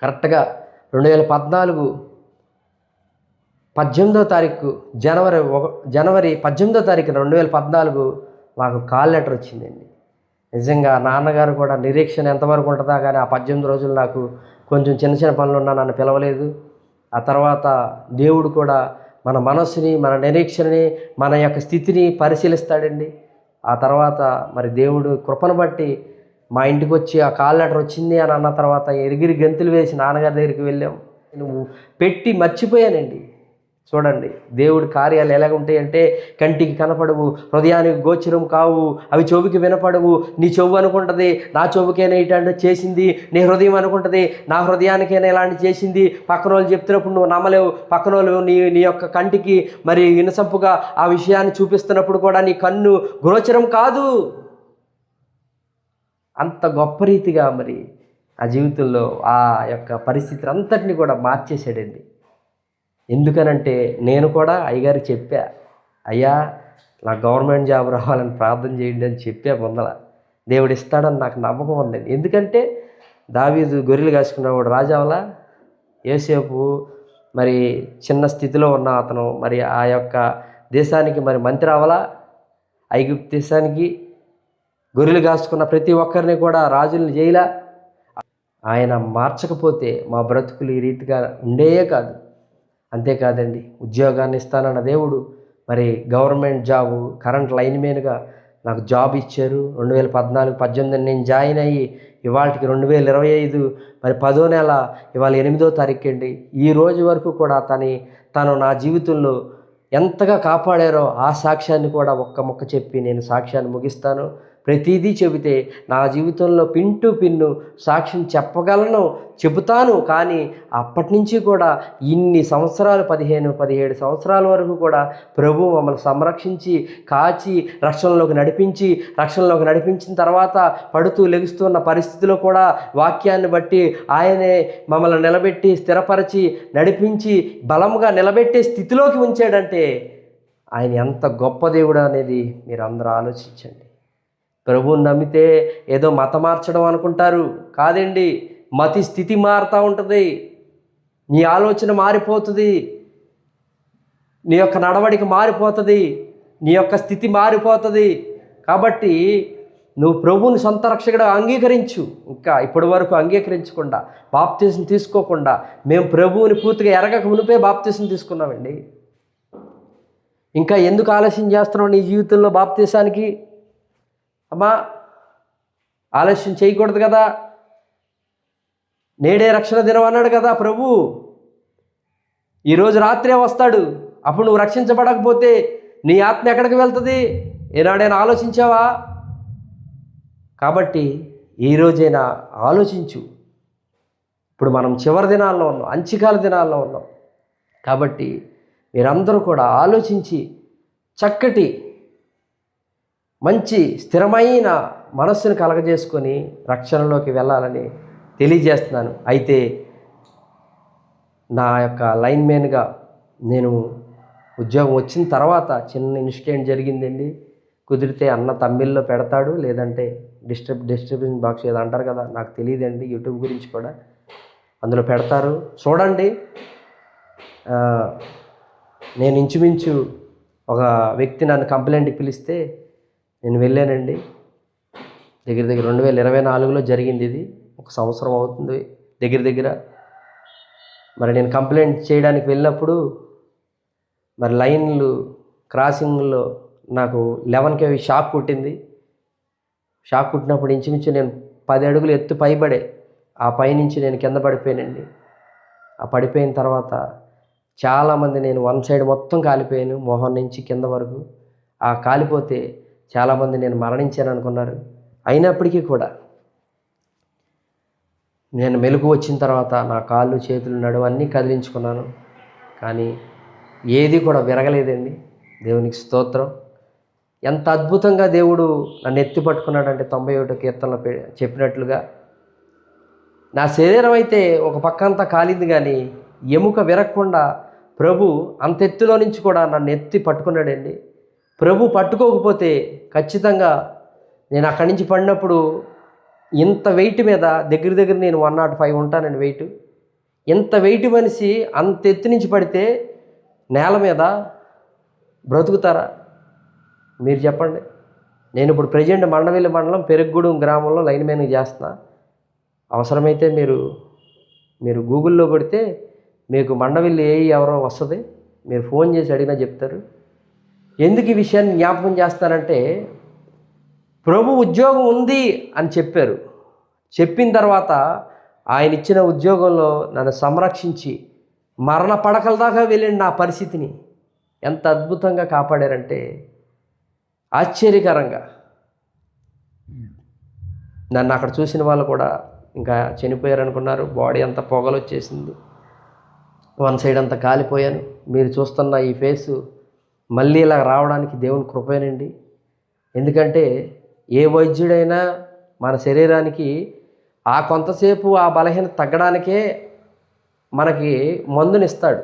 కరెక్ట్గా 2014 18వ తారీఖు జనవరి 18వ తారీఖున 2014 నాకు కాల్ లెటర్ వచ్చిందండి. నిజంగా నాన్నగారు కూడా నిరీక్షణ ఎంతవరకు ఉంటుందా, కానీ ఆ 18 రోజులు నాకు కొంచెం చిన్న పనులు ఉన్నా నన్ను పిలవలేదు. ఆ తర్వాత దేవుడు కూడా మన మనస్సుని, మన నిరీక్షణని, మన యొక్క స్థితిని పరిశీలిస్తాడండి. ఆ తర్వాత దేవుడు కృపను బట్టి మా ఇంటికి వచ్చి ఆ కాల్ లెటర్ వచ్చింది అని అన్న తర్వాత ఎగిరి గెంతులు వేసి నాన్నగారి దగ్గరికి వెళ్ళాం. నువ్వు పెట్టి మర్చిపోయానండి. చూడండి, దేవుడి కార్యాలు ఎలాగ ఉంటాయంటే, కంటికి కనపడవు, హృదయానికి గోచరం కావు, అవి చెవుకి వినపడవు. నీ చెవు అనుకుంటుంది నా చెవుకైనా ఇట్లాంటి చేసింది, నీ హృదయం అనుకుంటుంది నా హృదయానికైనా ఇలాంటి చేసింది. పక్కన వాళ్ళు చెప్తున్నప్పుడు నువ్వు నమ్మలేవు, పక్కన వాళ్ళు నీ యొక్క కంటికి వినసంపుగా ఆ విషయాన్ని చూపిస్తున్నప్పుడు కూడా నీ కన్ను గోచరం కాదు. అంత గొప్ప రీతిగా ఆ జీవితంలో ఆ యొక్క పరిస్థితి అంతటిని కూడా మార్చేశాడండి. ఎందుకనంటే, నేను కూడా అయ్యగారికి చెప్పా, అయ్యా నాకు గవర్నమెంట్ జాబ్ రావాలని ప్రార్థన చేయండి అని చెప్పా. ముందల దేవుడు ఇస్తాడని నాకు నమ్మకం ఉందండి. ఎందుకంటే దావీదు గొర్రెలు కాసుకున్నవాడు రాజావలా, యోసేపు మరి చిన్న స్థితిలో ఉన్న అతను మరి ఆ యొక్క దేశానికి మరి మంత్రి అవ్వాలా? ఐగుప్తు దేశానికి గొర్రెలు కాసుకున్న ప్రతి ఒక్కరిని కూడా రాజులను చేయలా? ఆయన మార్చకపోతే మా బ్రతుకులు ఈ రీతిగా ఉండేయే కాదు. అంతేకాదండి, ఉద్యోగాన్ని ఇస్తానన్న దేవుడు మరి గవర్నమెంట్ జాబు కరెంట్ లైన్ మ్యాన్గా నాకు జాబ్ ఇచ్చారు. 2014-18 నేను జాయిన్ అయ్యి ఇవాళకి 2025 మరి 10వ నెల ఇవాళ 8వ తారీఖు అండి. ఈ రోజు వరకు కూడా తను నా జీవితంలో ఎంతగా కాపాడారో ఆ సాక్ష్యాన్ని కూడా ఒక్క ముక్క చెప్పి నేను సాక్ష్యాన్ని ముగిస్తాను. ప్రతిదీ చెబితే నా జీవితంలో పిన్ టు పిన్ను సాక్ష్యం చెప్పగలను, చెబుతాను. కానీ అప్పటి నుంచి కూడా ఇన్ని సంవత్సరాలు 15-17 సంవత్సరాల వరకు కూడా ప్రభు మమ్మల్ని సంరక్షించి కాచి రక్షణలోకి నడిపించిన తర్వాత పడుతూ లెగుస్తున్న పరిస్థితిలో కూడా వాక్యాన్ని బట్టి ఆయనే మమ్మల్ని నిలబెట్టి స్థిరపరిచి నడిపించి బలంగా నిలబెట్టే స్థితిలోకి ఉంచాడంటే ఆయన ఎంత గొప్ప దేవుడు అనేది మీరు అందరూ ఆలోచించండి. ప్రభువుని నమ్మితే ఏదో మత మార్చడం అనుకుంటారు. కాదండి, మతి స్థితి మారుతూ ఉంటుంది. నీ ఆలోచన మారిపోతుంది, నీ యొక్క నడవడిక మారిపోతుంది, నీ యొక్క స్థితి మారిపోతుంది. కాబట్టి నువ్వు ప్రభువుని సొంత రక్షకుడు అంగీకరించు. ఇంకా ఇప్పటి వరకు అంగీకరించకుండా బాప్తిసం తీసుకోకుండా మేము ప్రభువుని పూర్తిగా ఎరగక మునిపే బాప్తిసం తీసుకున్నామండి. ఇంకా ఎందుకు ఆలస్యం చేస్తున్నావు నీ జీవితంలో బాప్తిసానికి? అమ్మా, ఆలస్యం చేయకూడదు కదా. నేడే రక్షణ దినం అన్నాడు కదా ప్రభు. ఈరోజు రాత్రే వస్తాడు. అప్పుడు నువ్వు రక్షించబడకపోతే నీ ఆత్మ ఎక్కడికి వెళ్తుంది? ఏనాడైనా ఆలోచించావా? కాబట్టి ఈరోజైనా ఆలోచించు. ఇప్పుడు మనం చివరి దినాల్లో ఉన్నాం, అంచికాల దినాల్లో ఉన్నాం. కాబట్టి మీరందరూ కూడా ఆలోచించి చక్కటి మంచి స్థిరమైన మనస్సును కలగజేసుకొని రక్షణలోకి వెళ్ళాలని తెలియజేస్తున్నాను. అయితే నా యొక్క లైన్ మ్యాన్గా నేను ఉద్యోగం వచ్చిన తర్వాత చిన్న ఇన్సిడెంట్ జరిగిందండి. కుదిరితే అన్న తమిళ్లో పెడతాడు, లేదంటే డిస్ట్రిబ్యూషన్ బాక్స్ ఏదో అంటారు కదా, నాకు తెలియదండి. యూట్యూబ్ గురించి కూడా అందులో పెడతారు, చూడండి. నేను ఇంచుమించు ఒక వ్యక్తి నన్ను కంప్లైంట్కి పిలిస్తే నేను వెళ్ళానండి. దగ్గర 2024లో జరిగింది ఇది. 1 సంవత్సరం అవుతుంది దగ్గర. మరి నేను కంప్లైంట్ చేయడానికి వెళ్ళినప్పుడు మరి లైన్లు క్రాసింగ్లో నాకు 11 kV షాక్ కొట్టింది. షాక్ కొట్టినప్పుడు ఇంచుమించు నేను 10 అడుగులు ఎత్తు పైబడే ఆ పైనుంచి నేను కింద పడిపోయానండి. ఆ పడిపోయిన తర్వాత చాలామంది, నేను వన్ సైడ్ మొత్తం కాలిపోయాను, మొహం నుంచి కింద వరకు. ఆ కాలిపోతే చాలామంది నేను మరణించాను అనుకున్నారు. అయినప్పటికీ కూడా నేను మెలకు వచ్చిన తర్వాత నా కాళ్ళు చేతులు నడుము అన్నీ కదిలించుకున్నాను. కానీ ఏది కూడా విరగలేదండి. దేవునికి స్తోత్రం. ఎంత అద్భుతంగా దేవుడు నన్ను ఎత్తి పట్టుకున్నాడంటే 91 కీర్తనలో చెప్పినట్లుగా నా శరీరం అయితే ఒక పక్కంతా కాలింది, కానీ ఎముక విరగకుండా ప్రభు అంత ఎత్తులో నుంచి కూడా నన్ను ఎత్తి పట్టుకున్నాడండి. ప్రభు పట్టుకోకపోతే ఖచ్చితంగా నేను అక్కడి నుంచి పడినప్పుడు ఇంత వెయిట్ మీద దగ్గర నేను 105 ఉంటానండి వెయిట్. ఇంత వెయిట్ మనిషి అంత ఎత్తు నుంచి పడితే నేల మీద బ్రతుకుతారా మీరు చెప్పండి? నేను ఇప్పుడు ప్రజెంట్ మండవెల్లి మండలం పెరుగూడెం గ్రామంలో లైన్ మ్యాన్గా చేస్తున్నా. అవసరమైతే మీరు గూగుల్లో కొడితే మీకు మండవెల్లి ఎవరో వస్తుంది, మీరు ఫోన్ చేసి అడిగినా చెప్తారు. ఎందుకు ఈ విషయాన్ని జ్ఞాపకం చేస్తానంటే, ప్రభు ఉద్యోగం ఉంది అని చెప్పారు. చెప్పిన తర్వాత ఆయన ఇచ్చిన ఉద్యోగంలో నన్ను సంరక్షించి మరణ పడకల దాకా వెళ్ళిన నా పరిస్థితిని ఎంత అద్భుతంగా కాపాడారంటే ఆశ్చర్యకరంగా. నన్ను అక్కడ చూసిన వాళ్ళు కూడా ఇంకా చనిపోయారు అనుకున్నారు. బాడీ అంతా పొగలు వచ్చేసింది, వన్ సైడ్ అంతా కాలిపోయాను. మీరు చూస్తున్న ఈ ఫేసు మళ్ళీ ఇలా రావడానికి దేవుని కృపేనండి. ఎందుకంటే ఏ వైద్యుడైనా మన శరీరానికి ఆ కొంతసేపు ఆ బలహీనత తగ్గడానికే మనకి మందునిస్తాడు.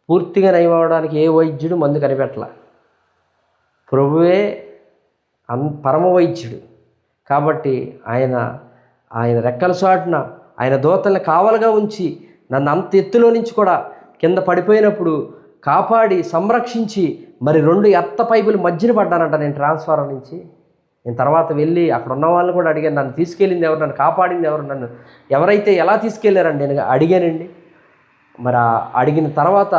పూర్తిగా నయం అవ్వడానికి ఏ వైద్యుడు మందు కనిపెట్టల. ప్రభువే పరమ వైద్యుడు. కాబట్టి ఆయన రెక్కల చాటున ఆయన దూతల్ని కావలుగా ఉంచి నన్ను అంత ఎత్తులో నుంచి కూడా కింద పడిపోయినప్పుడు కాపాడి సంరక్షించి మరి 2 ఎత్త పైపులు మధ్యన పడ్డానంట నేను ట్రాన్స్ఫార్మర్ నుంచి. నేను తర్వాత వెళ్ళి అక్కడ ఉన్న వాళ్ళని కూడా అడిగాను, నన్ను తీసుకెళ్ళింది ఎవరు, నన్ను కాపాడింది ఎవరు, నన్ను ఎవరైతే ఎలా తీసుకెళ్ళారండి నేను అడిగానండి. మరి అడిగిన తర్వాత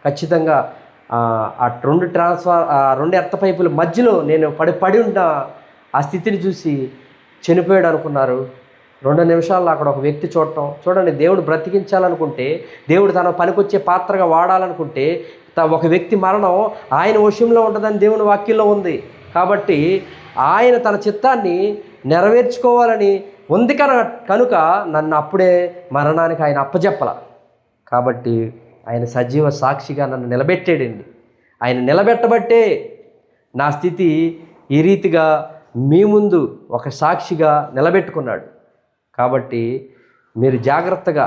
ఖచ్చితంగా ఆ 2 ఎర్త పైపుల మధ్యలో నేను పడి ఉన్న ఆ స్థితిని చూసి చనిపోయాడు అనుకున్నారు. 2 నిమిషాల్లో అక్కడ ఒక వ్యక్తి చూడండి, దేవుడు బ్రతికించాలనుకుంటే, దేవుడు తన పనికొచ్చే పాత్రగా వాడాలనుకుంటే ఒక వ్యక్తి మరణం ఆయన వశంలో ఉంటుందని దేవుని వాక్యంలో ఉంది. కాబట్టి ఆయన తన చిత్తాన్ని నెరవేర్చుకోవాలని ఉంది కనుక నన్ను అప్పుడే మరణానికి ఆయన అప్పజెప్పల. కాబట్టి ఆయన సజీవ సాక్షిగా నన్ను నిలబెట్టాడండి. ఆయన నిలబెట్టబట్టే నా స్థితి ఈ రీతిగా మీ ముందు ఒక సాక్షిగా నిలబెట్టుకున్నాడు. కాబట్టి మీరు జాగ్రత్తగా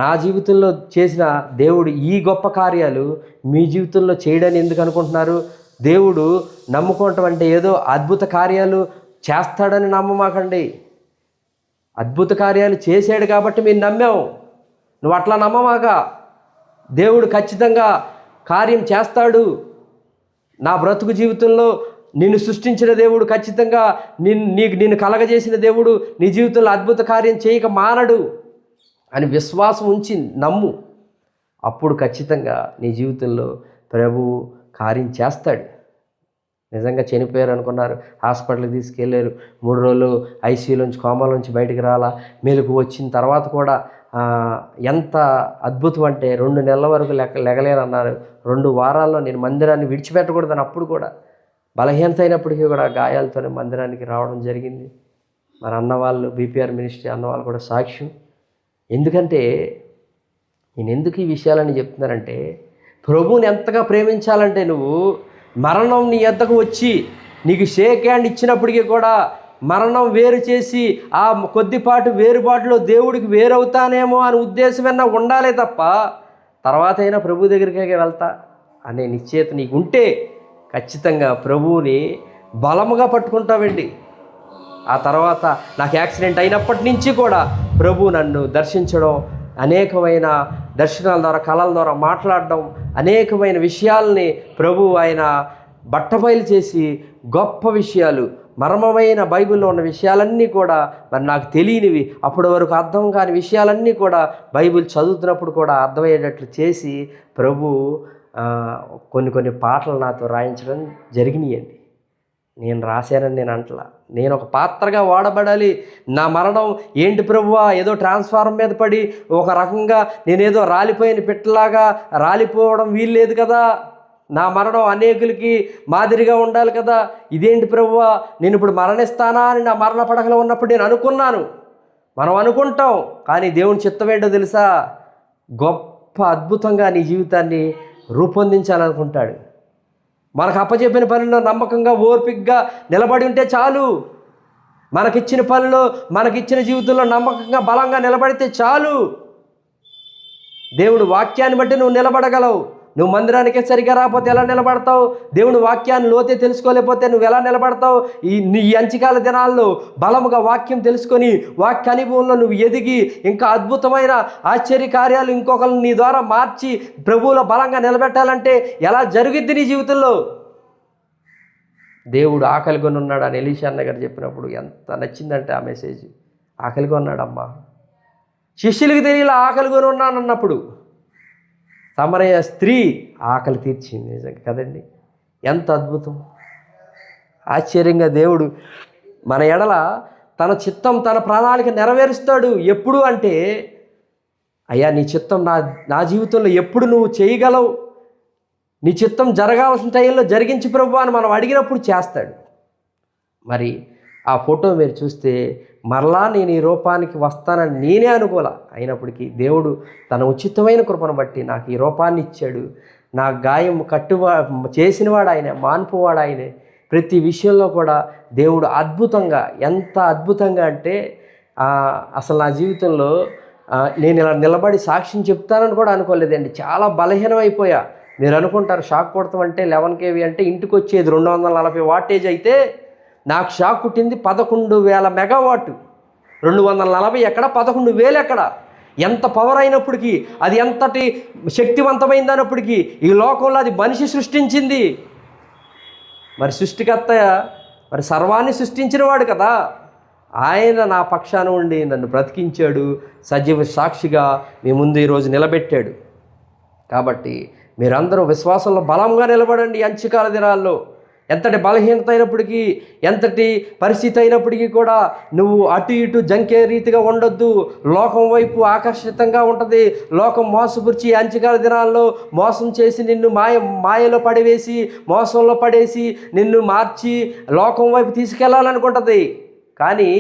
నా జీవితంలో చేసిన దేవుడు ఈ గొప్ప కార్యాలు మీ జీవితంలో చేయడని ఎందుకు అనుకుంటున్నారు? దేవుడు నమ్ముకోవటం అంటే ఏదో అద్భుత కార్యాలు చేస్తాడని నమ్మమాకండి. అద్భుత కార్యాలు చేశాడు కాబట్టి మీరు నమ్మావు. నువ్వు అట్లా నమ్మమాక. దేవుడు ఖచ్చితంగా కార్యం చేస్తాడు. నా బ్రతుకు జీవితంలో నిన్ను సృష్టించిన దేవుడు ఖచ్చితంగా నిన్ను కలగజేసిన దేవుడు నీ జీవితంలో అద్భుత కార్యం చేయక మానడు అని విశ్వాసం ఉంచి నమ్ము. అప్పుడు ఖచ్చితంగా నీ జీవితంలో ప్రభువు కార్యం చేస్తాడు. నిజంగా చనిపోయారు అనుకున్నారు, హాస్పిటల్కి తీసుకెళ్ళారు, 3 రోజులు ఐసీయూలోంచి కోమాలోంచి బయటికి రాలా, మెలకు వచ్చిన తర్వాత కూడా ఎంత అద్భుతం అంటే 2 నెలల వరకు లెగలేనన్నారు. 2 వారాల్లో నేను మందిరాన్ని విడిచిపెట్టకూడదని అప్పుడు కూడా బలహీనత అయినప్పటికీ కూడా గాయాలతోనే మందిరానికి రావడం జరిగింది. మరి అన్నవాళ్ళు బీపీఆర్ మినిస్ట్రీ అన్నవాళ్ళు కూడా సాక్ష్యం. ఎందుకంటే నేను ఎందుకు ఈ విషయాలని చెప్తున్నానంటే, ప్రభువుని ఎంతగా ప్రేమించాలంటే నువ్వు మరణం నీ ఎద్దకు వచ్చి నీకు షేక్ హ్యాండ్ ఇచ్చినప్పటికీ కూడా మరణం వేరు చేసి ఆ కొద్దిపాటు వేరుబాటులో దేవుడికి వేరవుతానేమో అనే ఉద్దేశమైనా ఉండాలే తప్ప తర్వాత అయినా ప్రభు దగ్గరికే వెళ్తా అనే నిశ్చయిత నీకు ఉంటే ఖచ్చితంగా ప్రభువుని బలముగా పట్టుకుంటావండి. ఆ తర్వాత నాకు యాక్సిడెంట్ అయినప్పటి నుంచి కూడా ప్రభు నన్ను దర్శించడం, అనేకమైన దర్శనాల ద్వారా కళల ద్వారా మాట్లాడడం, అనేకమైన విషయాల్ని ప్రభు ఆయన బట్టబయలు చేసి గొప్ప విషయాలు, మర్మమైన బైబిల్లో ఉన్న విషయాలన్నీ కూడా మరి నాకు తెలియనివి, అప్పటి వరకు అర్థం కాని విషయాలన్నీ కూడా బైబిల్ చదువుతున్నప్పుడు కూడా అర్థమయ్యేటట్లు చేసి ప్రభు కొన్ని పాటలు నాతో రాయించడం జరిగినాయండి. నేను రాశానని నేను అంటలా, నేను ఒక పాత్రగా వాడబడాలి. నా మరణం ఏంటి ప్రభువా, ఏదో ట్రాన్స్ఫార్మర్ మీద పడి ఒక రకంగా నేనేదో రాలిపోయిన పిట్టలాగా రాలిపోవడం వీల్లేదు కదా. నా మరణం అనేకులకి మాదిరిగా ఉండాలి కదా. ఇదేంటి ప్రభువా, నేను ఇప్పుడు మరణిస్తానా అని నా మరణ పడకలో ఉన్నప్పుడు నేను అనుకున్నాను. మనం అనుకుంటాం, కానీ దేవుని చిత్తం ఏంటో తెలుసా? గొప్ప అద్భుతంగా నీ జీవితాన్ని రూపొందించాలనుకుంటాడు. మనకు అప్పచెప్పిన పనిలో నమ్మకంగా ఓర్పికగా నిలబడి ఉంటే చాలు. మనకిచ్చిన పనిలో మనకిచ్చిన జీవితంలో నమ్మకంగా బలంగా నిలబడితే చాలు. దేవుడు వాక్యాన్ని బట్టి నువ్వు నిలబడగలవు. నువ్వు మందిరానికే సరిగా రాకపోతే ఎలా నిలబడతావు? దేవుని వాక్యాన్ని లోతే తెలుసుకోలేకపోతే నువ్వు ఎలా నిలబడతావు? ఈ అంచికాల దినాల్లో బలముగా వాక్యం తెలుసుకొని వాక్య అనుభవంలో నువ్వు ఎదిగి ఇంకా అద్భుతమైన ఆశ్చర్య కార్యాలు ఇంకొకరిని నీ ద్వారా మార్చి ప్రభువులో బలంగా నిలబెట్టాలంటే ఎలా జరుగుద్ది నీ జీవితంలో? దేవుడు ఆకలికొని ఉన్నాడు అని ఎలీషా అన్న గారు చెప్పినప్పుడు ఎంత నచ్చిందంటే ఆ మెసేజ్. ఆకలిగా ఉన్నాడమ్మా, శిష్యులకి తెలియలా ఆకలికొని ఉన్నాను అన్నప్పుడు సమరయ స్త్రీ ఆకలి తీర్చింది. నిజంగా కదండి, ఎంత అద్భుతం. ఆశ్చర్యంగా దేవుడు మన ఎడల తన చిత్తం తన ప్రణాళిక నెరవేరుస్తాడు. ఎప్పుడు అంటే, అయ్యా నీ చిత్తం నా జీవితంలో ఎప్పుడు నువ్వు చేయగలవు, నీ చిత్తం జరగాల్సిన టైంలో జరిగించి ప్రభు అని మనం అడిగినప్పుడు చేస్తాడు. మరి ఆ ఫోటో మీరు చూస్తే మరలా నేను ఈ రూపానికి వస్తానని నేనే అనుకోలే. అయినప్పటికీ దేవుడు తన ఉచితమైన కృపను బట్టి నాకు ఈ రూపాన్ని ఇచ్చాడు. నా గాయం చేసినవాడు ఆయనే, మాన్పువాడు ఆయనే. ప్రతి విషయంలో కూడా దేవుడు అద్భుతంగా, ఎంత అద్భుతంగా అంటే అసలు నా జీవితంలో నేను ఇలా నిలబడి సాక్ష్యం చెప్తానని కూడా అనుకోలేదండి. చాలా బలహీనమైపోయా. మీరు అనుకుంటారు షాక్ కొడతాం అంటే 11 kV అంటే ఇంటికి వచ్చేది 240 వాటేజ్ అయితే నాకు షాక్ కుట్టింది 11,000 మెగావాట్. 240 ఎక్కడ, 11,000 ఎక్కడ? ఎంత పవర్ అయినప్పటికీ, అది ఎంతటి శక్తివంతమైందన్నప్పటికీ ఈ లోకంలో అది మనిషి సృష్టించింది. మరి సృష్టికర్త మరి సర్వాన్ని సృష్టించిన వాడు కదా, ఆయన నా పక్షాన ఉండి నన్ను బ్రతికించాడు, సజీవ సాక్షిగా మీ ముందు ఈరోజు నిలబెట్టాడు. కాబట్టి మీరందరూ విశ్వాసంలో బలంగా నిలబడండి. అంచుకాల దినాల్లో ఎంతటి బలహీనత అయినప్పటికీ, ఎంతటి పరిస్థితి అయినప్పటికీ కూడా నువ్వు అటు ఇటు జంకే రీతిగా ఉండొద్దు. లోకం వైపు ఆకర్షితంగా ఉంటుంది. లోకం మోసపురిచి అంచుకాల దినాల్లో మోసం చేసి నిన్ను మాయలో పడివేసి, మోసంలో పడేసి నిన్ను మార్చి లోకం వైపు తీసుకెళ్లాలనుకుంటుంది. కానీ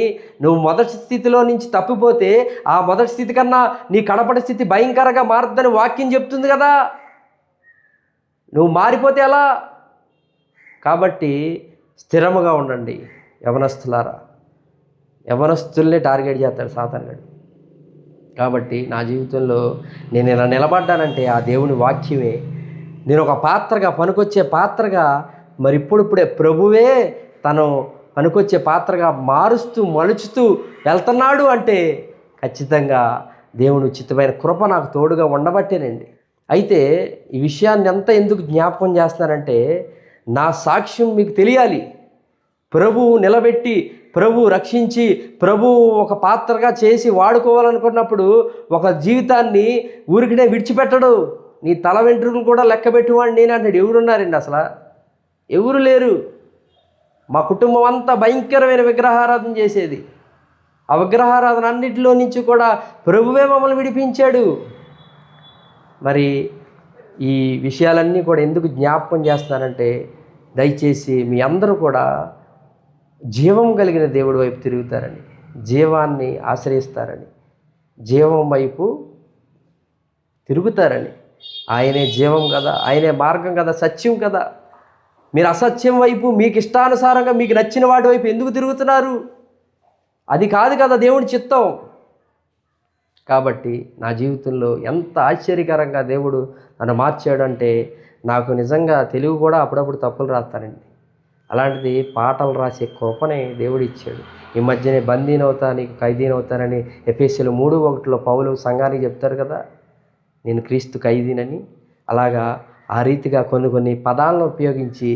నువ్వు మొదటి స్థితిలో నుంచి తప్పిపోతే ఆ మొదటి స్థితి కన్నా నీ కడపటి స్థితి భయంకరంగా మారుతుందని వాక్యం చెప్తుంది కదా. నువ్వు మారిపోతే ఎలా? కాబట్టి స్థిరముగా ఉండండి యవనస్తులారా. యవనస్తుల్ని టార్గెట్ చేస్తాడు సాతానుగాడు. కాబట్టి నా జీవితంలో నేను ఇలా నిలబడ్డానంటే ఆ దేవుని వాక్యమే. నేను ఒక పాత్రగా, పనికొచ్చే పాత్రగా, మరి ఇప్పుడిప్పుడే ప్రభువే తను పనికొచ్చే పాత్రగా మారుస్తూ మలుచుతూ వెళ్తున్నాడు అంటే ఖచ్చితంగా దేవుని ఉచితమైన కృప నాకు తోడుగా ఉండబట్టేనండి. అయితే ఈ విషయాన్ని అంతా ఎందుకు జ్ఞాపకం చేస్తున్నానంటే, నా సాక్ష్యం మీకు తెలియాలి. ప్రభువు నిలబెట్టి, ప్రభు రక్షించి, ప్రభు ఒక పాత్రగా చేసి వాడుకోవాలనుకున్నప్పుడు ఒక జీవితాన్ని ఊరికినే విడిచిపెట్టడు. నీ తల వెంట్రుకలు కూడా లెక్క పెట్టువాడు నేను అంటాడు. ఎవరున్నారండి అసలు? ఎవరు లేరు. మా కుటుంబం అంతా భయంకరమైన విగ్రహారాధన చేసేది. ఆ విగ్రహారాధన అన్నిటిలో నుంచి కూడా ప్రభువే మమ్మల్ని విడిపించాడు. మరి ఈ విషయాలన్నీ కూడా ఎందుకు జ్ఞాపకం చేస్తున్నానంటే, దయచేసి మీ అందరూ కూడా జీవం కలిగిన దేవుడి వైపు తిరుగుతారని, జీవాన్ని ఆశ్రయిస్తారని, జీవం వైపు తిరుగుతారని. ఆయనే జీవం కదా, ఆయనే మార్గం కదా, సత్యం కదా. మీరు అసత్యం వైపు, మీకు ఇష్టానుసారంగా మీకు నచ్చిన వాటి వైపు ఎందుకు తిరుగుతున్నారు? అది కాదు కదా దేవుడి చిత్తం. కాబట్టి నా జీవితంలో ఎంత ఆశ్చర్యకరంగా దేవుడు నన్ను మార్చాడంటే, నాకు నిజంగా తెలుగు కూడా అప్పుడప్పుడు తప్పులు రాస్తానండి. అలాంటిది పాటలు రాసే కృపనే దేవుడు ఇచ్చాడు. ఈ మధ్యనే బందీనవుతా, నీకు ఖైదీనవుతానని ఎఫెసీయులు 3:1 పౌలు సంఘానికి చెప్తారు కదా, నేను క్రీస్తు ఖైదీనని. అలాగా ఆ రీతిగా కొన్ని పదాలను ఉపయోగించి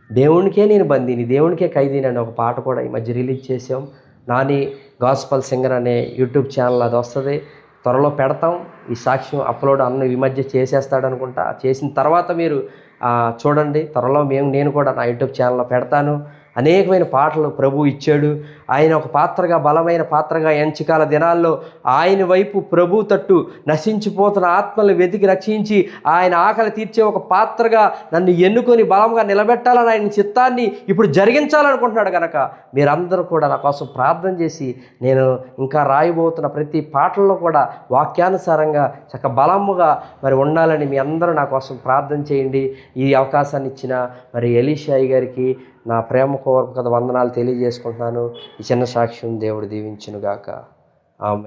దేవునికే నేను బందీని, దేవునికే ఖైదీని అని ఒక పాట కూడా ఈ మధ్య రిలీజ్ చేసాం. నాని గాస్పల్ సింగర్ అనే యూట్యూబ్ ఛానల్ అది వస్తుంది, త్వరలో పెడతాం. ఈ సాక్ష్యం అప్లోడ్ ఈ మధ్య చేసేస్తాడు అనుకుంటా. చేసిన తర్వాత మీరు చూడండి. త్వరలో నేను కూడా నా యూట్యూబ్ ఛానల్లో పెడతాను. అనేకమైన పాటలు ప్రభు ఇచ్చాడు. ఆయన ఒక పాత్రగా, బలమైన పాత్రగా ఎంచుకాల దినాల్లో ఆయన వైపు, ప్రభు తట్టు నశించిపోతున్న ఆత్మల్ని వెతికి రక్షించి ఆయన ఆకలి తీర్చే ఒక పాత్రగా నన్ను ఎన్నుకొని బలంగా నిలబెట్టాలని ఆయన చిత్తాన్ని ఇప్పుడు జరిగించాలనుకుంటున్నాడు. కనుక మీరందరూ కూడా నా కోసం ప్రార్థన చేసి, నేను ఇంకా రాయబోతున్న ప్రతి పాటల్లో కూడా వాక్యానుసారంగా బలముగా మరి ఉండాలని మీ అందరూ నా కోసం ప్రార్థన చేయండి. ఈ అవకాశాన్ని ఇచ్చిన మరి ఎలీషాయి గారికి నా ప్రేమపూర్వక వందనాలు తెలియజేసుకుంటున్నాను. ఈ చిన్న సాక్ష్యం దేవుడు దీవించునుగాక. ఆమేన్.